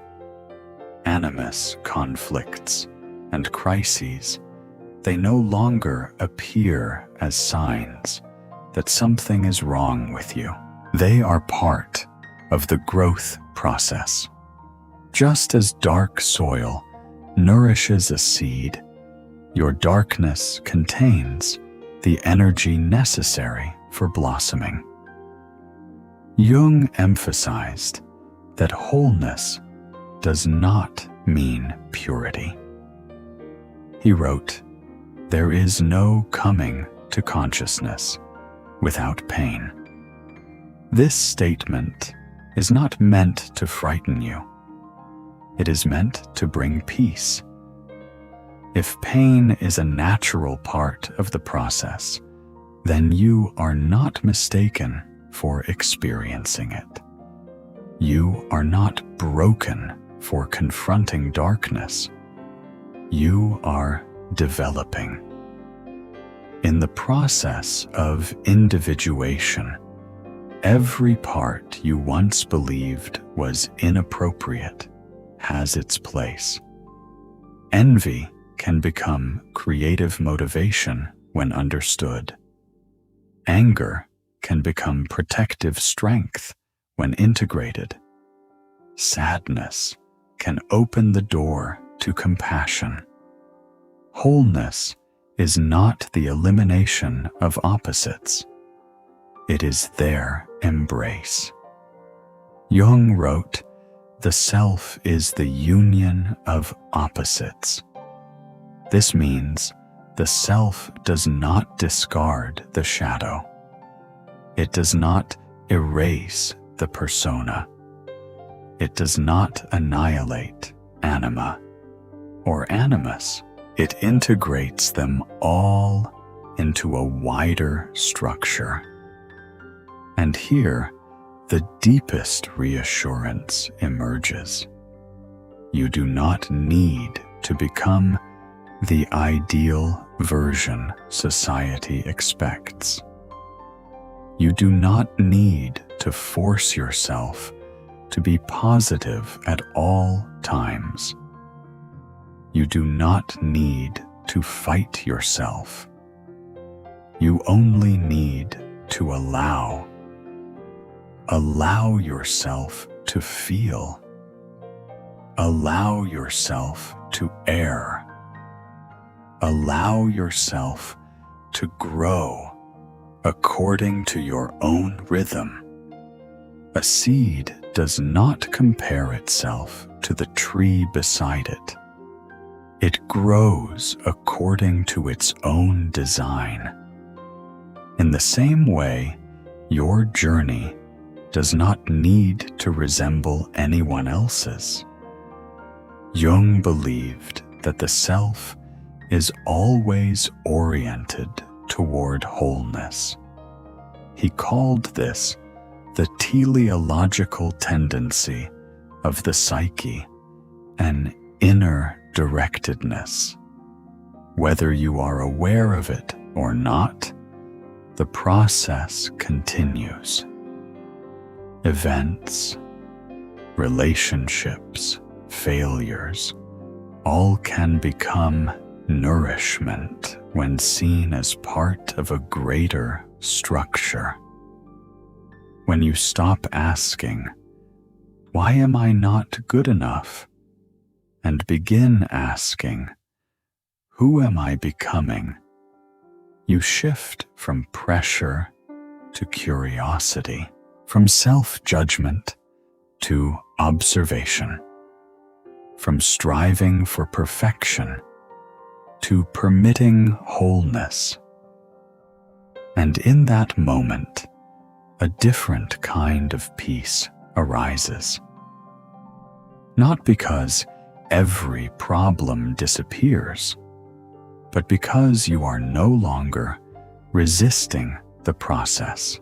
Speaker 1: animus conflicts, and crises, they no longer appear as signs that something is wrong with you. They are part of the growth process. Just as dark soil nourishes a seed, Your darkness contains the energy necessary for blossoming. Jung emphasized that wholeness does not mean purity. He wrote, "There is no coming to consciousness without pain." This statement is not meant to frighten you. It is meant to bring peace. If pain is a natural part of the process, then you are not mistaken for experiencing it. You are not broken for confronting darkness. You are developing. In the process of individuation, every part you once believed was inappropriate has its place. Envy can become creative motivation when understood. Anger can become protective strength when integrated. Sadness can open the door to compassion. Wholeness is not the elimination of opposites. It is their embrace. Jung wrote, "The self is the union of opposites." This means the self does not discard the shadow. It does not erase the persona. It does not annihilate Anima or Animus. It integrates them all into a wider structure. And here, the deepest reassurance emerges. You do not need to become the ideal version society expects. You do not need to force yourself to be positive at all times. You do not need to fight yourself. You only need to allow. Allow yourself to feel. Allow yourself to err. Allow yourself to grow according to your own rhythm. A seed does not compare itself to the tree beside it. It grows according to its own design. In the same way, your journey does not need to resemble anyone else's. Jung believed that the self is always oriented toward wholeness. He called this the teleological tendency of the psyche, an inner directedness. Whether you are aware of it or not, the process continues. Events, relationships, failures, all can become nourishment when seen as part of a greater structure. When you stop asking, "Why am I not good enough?" and begin asking, "Who am I becoming?" you shift from pressure to curiosity, from self-judgment to observation, from striving for perfection to permitting wholeness. And in that moment, a different kind of peace arises. Not because every problem disappears, but because you are no longer resisting the process.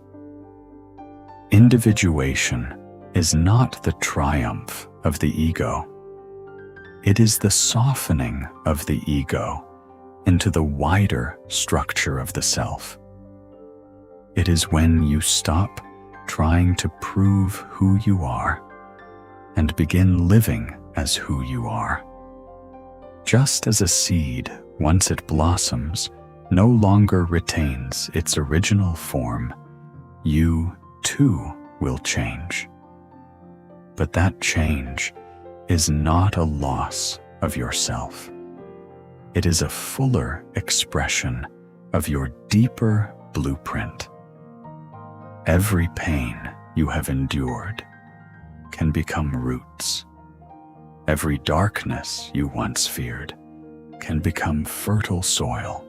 Speaker 1: Individuation is not the triumph of the ego. It is the softening of the ego into the wider structure of the self. It is when you stop trying to prove who you are and begin living as who you are. Just as a seed, once it blossoms, no longer retains its original form, you too will change. But that change is not a loss of yourself. It is a fuller expression of your deeper blueprint. Every pain you have endured can become roots. Every darkness you once feared can become fertile soil.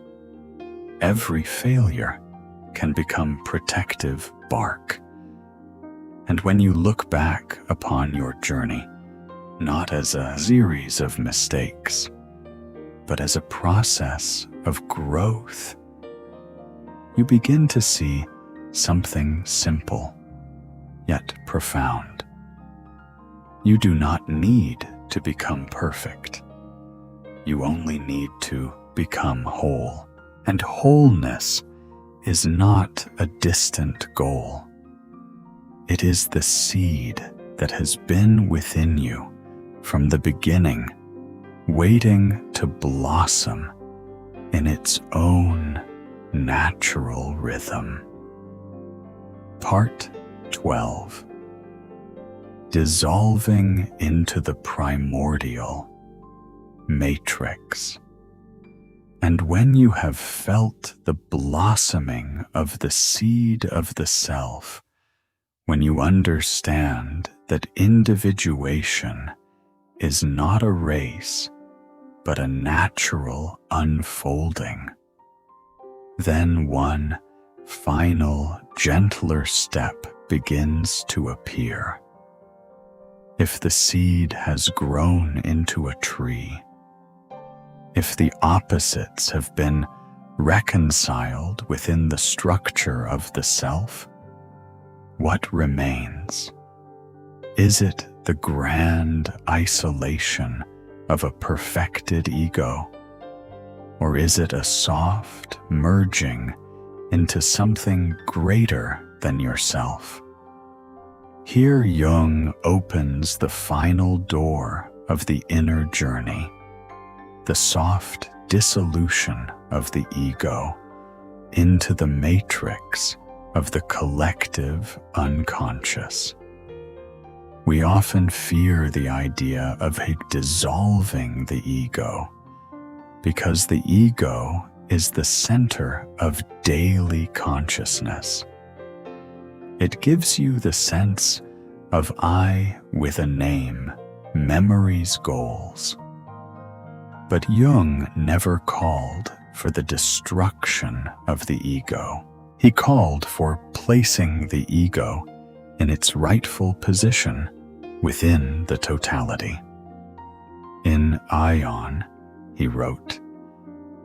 Speaker 1: Every failure can become protective bark. And when you look back upon your journey, not as a series of mistakes, but as a process of growth, you begin to see something simple, yet profound. You do not need to become perfect. You only need to become whole. And wholeness is not a distant goal. It is the seed that has been within you from the beginning, waiting to blossom in its own natural rhythm. Part 12. Dissolving into the primordial matrix. And when you have felt the blossoming of the seed of the self, when you understand that individuation is not a race, but a natural unfolding, then one final, gentler step begins to appear. If the seed has grown into a tree, if the opposites have been reconciled within the structure of the self, what remains? Is it the grand isolation of a perfected ego? Or is it a soft merging into something greater than yourself? Here Jung opens the final door of the inner journey, the soft dissolution of the ego into the matrix of the collective unconscious. We often fear the idea of dissolving the ego because the ego is the center of daily consciousness. It gives you the sense of I with a name, memories, goals. But Jung never called for the destruction of the ego. He called for placing the ego in its rightful position within the totality. In Ion, he wrote,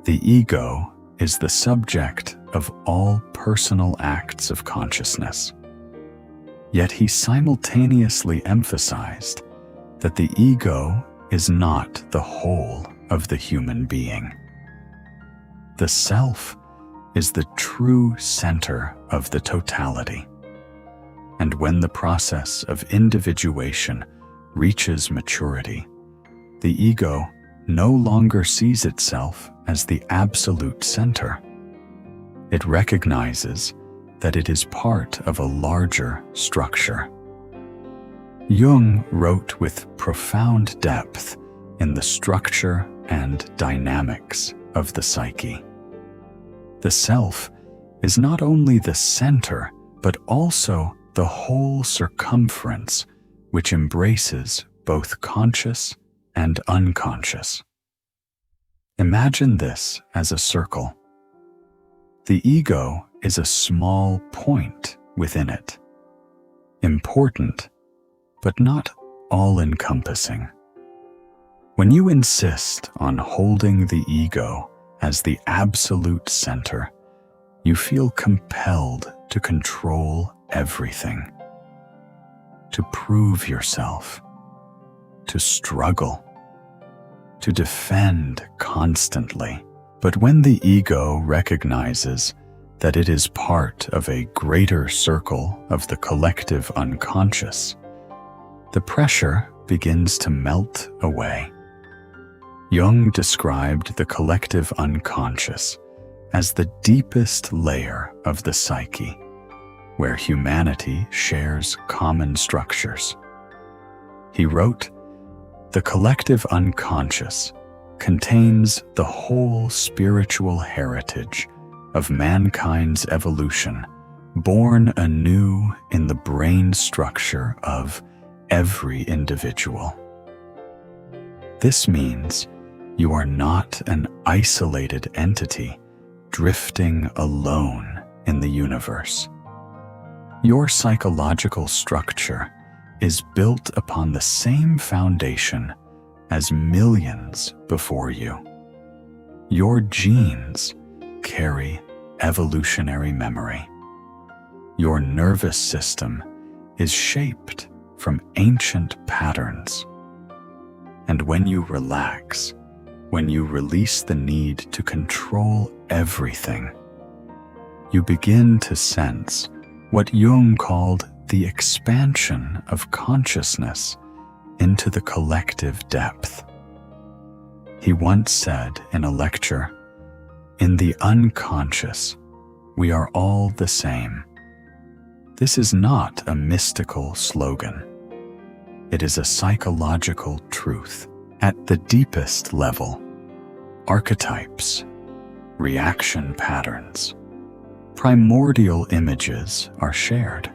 Speaker 1: "The ego is the subject of all personal acts of consciousness." Yet he simultaneously emphasized that the ego is not the whole of the human being. The self is the true center of the totality. And when the process of individuation reaches maturity, the ego no longer sees itself as the absolute center. It recognizes that it is part of a larger structure. Jung wrote with profound depth in the structure and dynamics of the psyche. The self is not only the center, but also the whole circumference which embraces both conscious and unconscious. Imagine this as a circle. The ego is a small point within it, important, but not all-encompassing. When you insist on holding the ego as the absolute center, you feel compelled to control everything, to prove yourself, to struggle, to defend constantly. But when the ego recognizes that it is part of a greater circle of the collective unconscious, the pressure begins to melt away. Jung described the collective unconscious as the deepest layer of the psyche, where humanity shares common structures. He wrote, "The collective unconscious contains the whole spiritual heritage of mankind's evolution, born anew in the brain structure of every individual. This means you are not an isolated entity drifting alone in the universe. Your psychological structure is built upon the same foundation as millions before you. Your genes carry evolutionary memory. Your nervous system is shaped from ancient patterns. And when you relax, when you release the need to control everything, you begin to sense what Jung called the expansion of consciousness into the collective depth. He once said in a lecture, "In the unconscious, we are all the same." This is not a mystical slogan. It is a psychological truth. At the deepest level, archetypes, reaction patterns, primordial images are shared.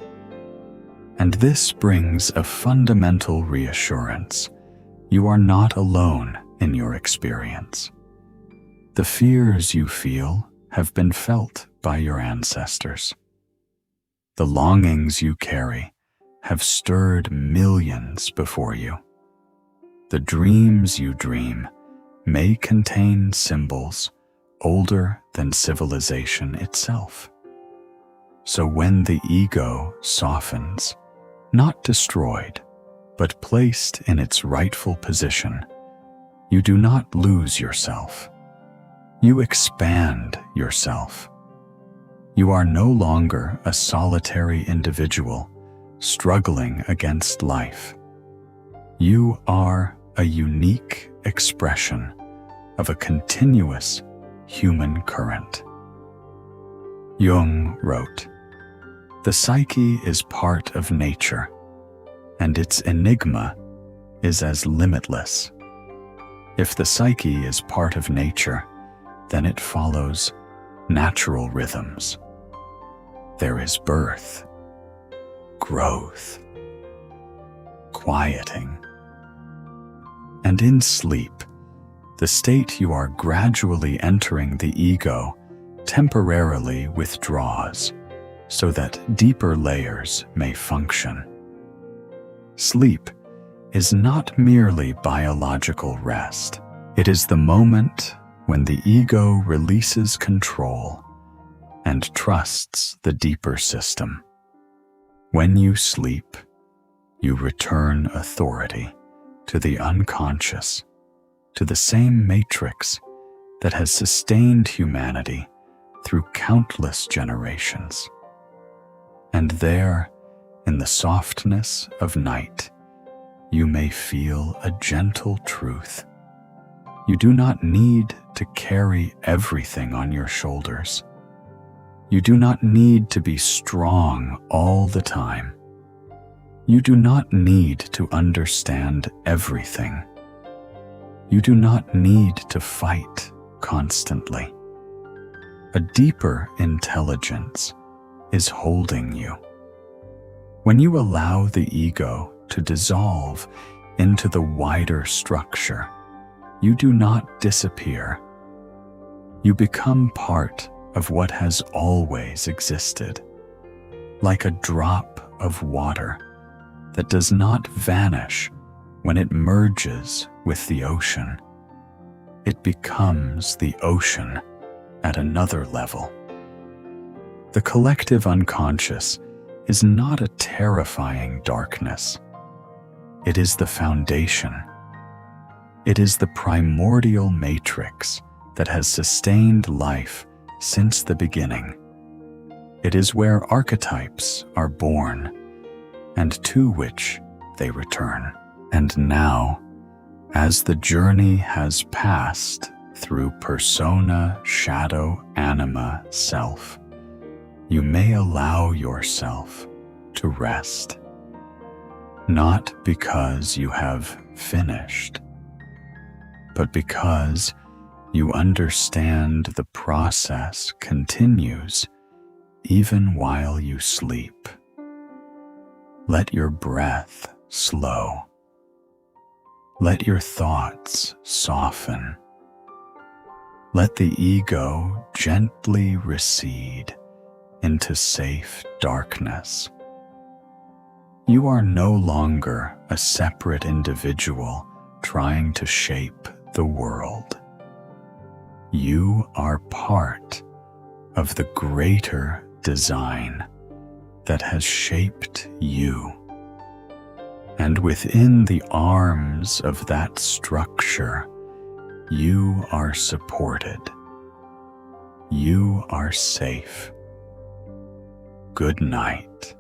Speaker 1: And this brings a fundamental reassurance. You are not alone in your experience. The fears you feel have been felt by your ancestors. The longings you carry have stirred millions before you. The dreams you dream may contain symbols older than civilization itself. So when the ego softens, not destroyed, but placed in its rightful position, you do not lose yourself. You expand yourself. You are no longer a solitary individual struggling against life. You are a unique expression of a continuous human current. Jung wrote, "The psyche is part of nature, and its enigma is as limitless. If the psyche is part of nature, then it follows natural rhythms. There is birth, growth, quieting. And in sleep, the state you are gradually entering the ego temporarily withdraws so that deeper layers may function. Sleep is not merely biological rest. It is the moment when the ego releases control and trusts the deeper system. When you sleep, you return authority to the unconscious, to the same matrix that has sustained humanity through countless generations. And there, in the softness of night, you may feel a gentle truth. You do not need to carry everything on your shoulders. You do not need to be strong all the time. You do not need to understand everything. You do not need to fight constantly. A deeper intelligence is holding you. When you allow the ego to dissolve into the wider structure, you do not disappear. You become part of what has always existed, like a drop of water that does not vanish when it merges with the ocean. It becomes the ocean at another level. The collective unconscious is not a terrifying darkness. It is the foundation. It is the primordial matrix that has sustained life since the beginning. It is where archetypes are born and to which they return. And now, as the journey has passed through persona, shadow, anima, self, you may allow yourself to rest. Not because you have finished, but because you understand the process continues even while you sleep. Let your breath slow. Let your thoughts soften. Let the ego gently recede into safe darkness. You are no longer a separate individual trying to shape the world. You are part of the greater design that has shaped you. And within the arms of that structure, you are supported. You are safe. Good night.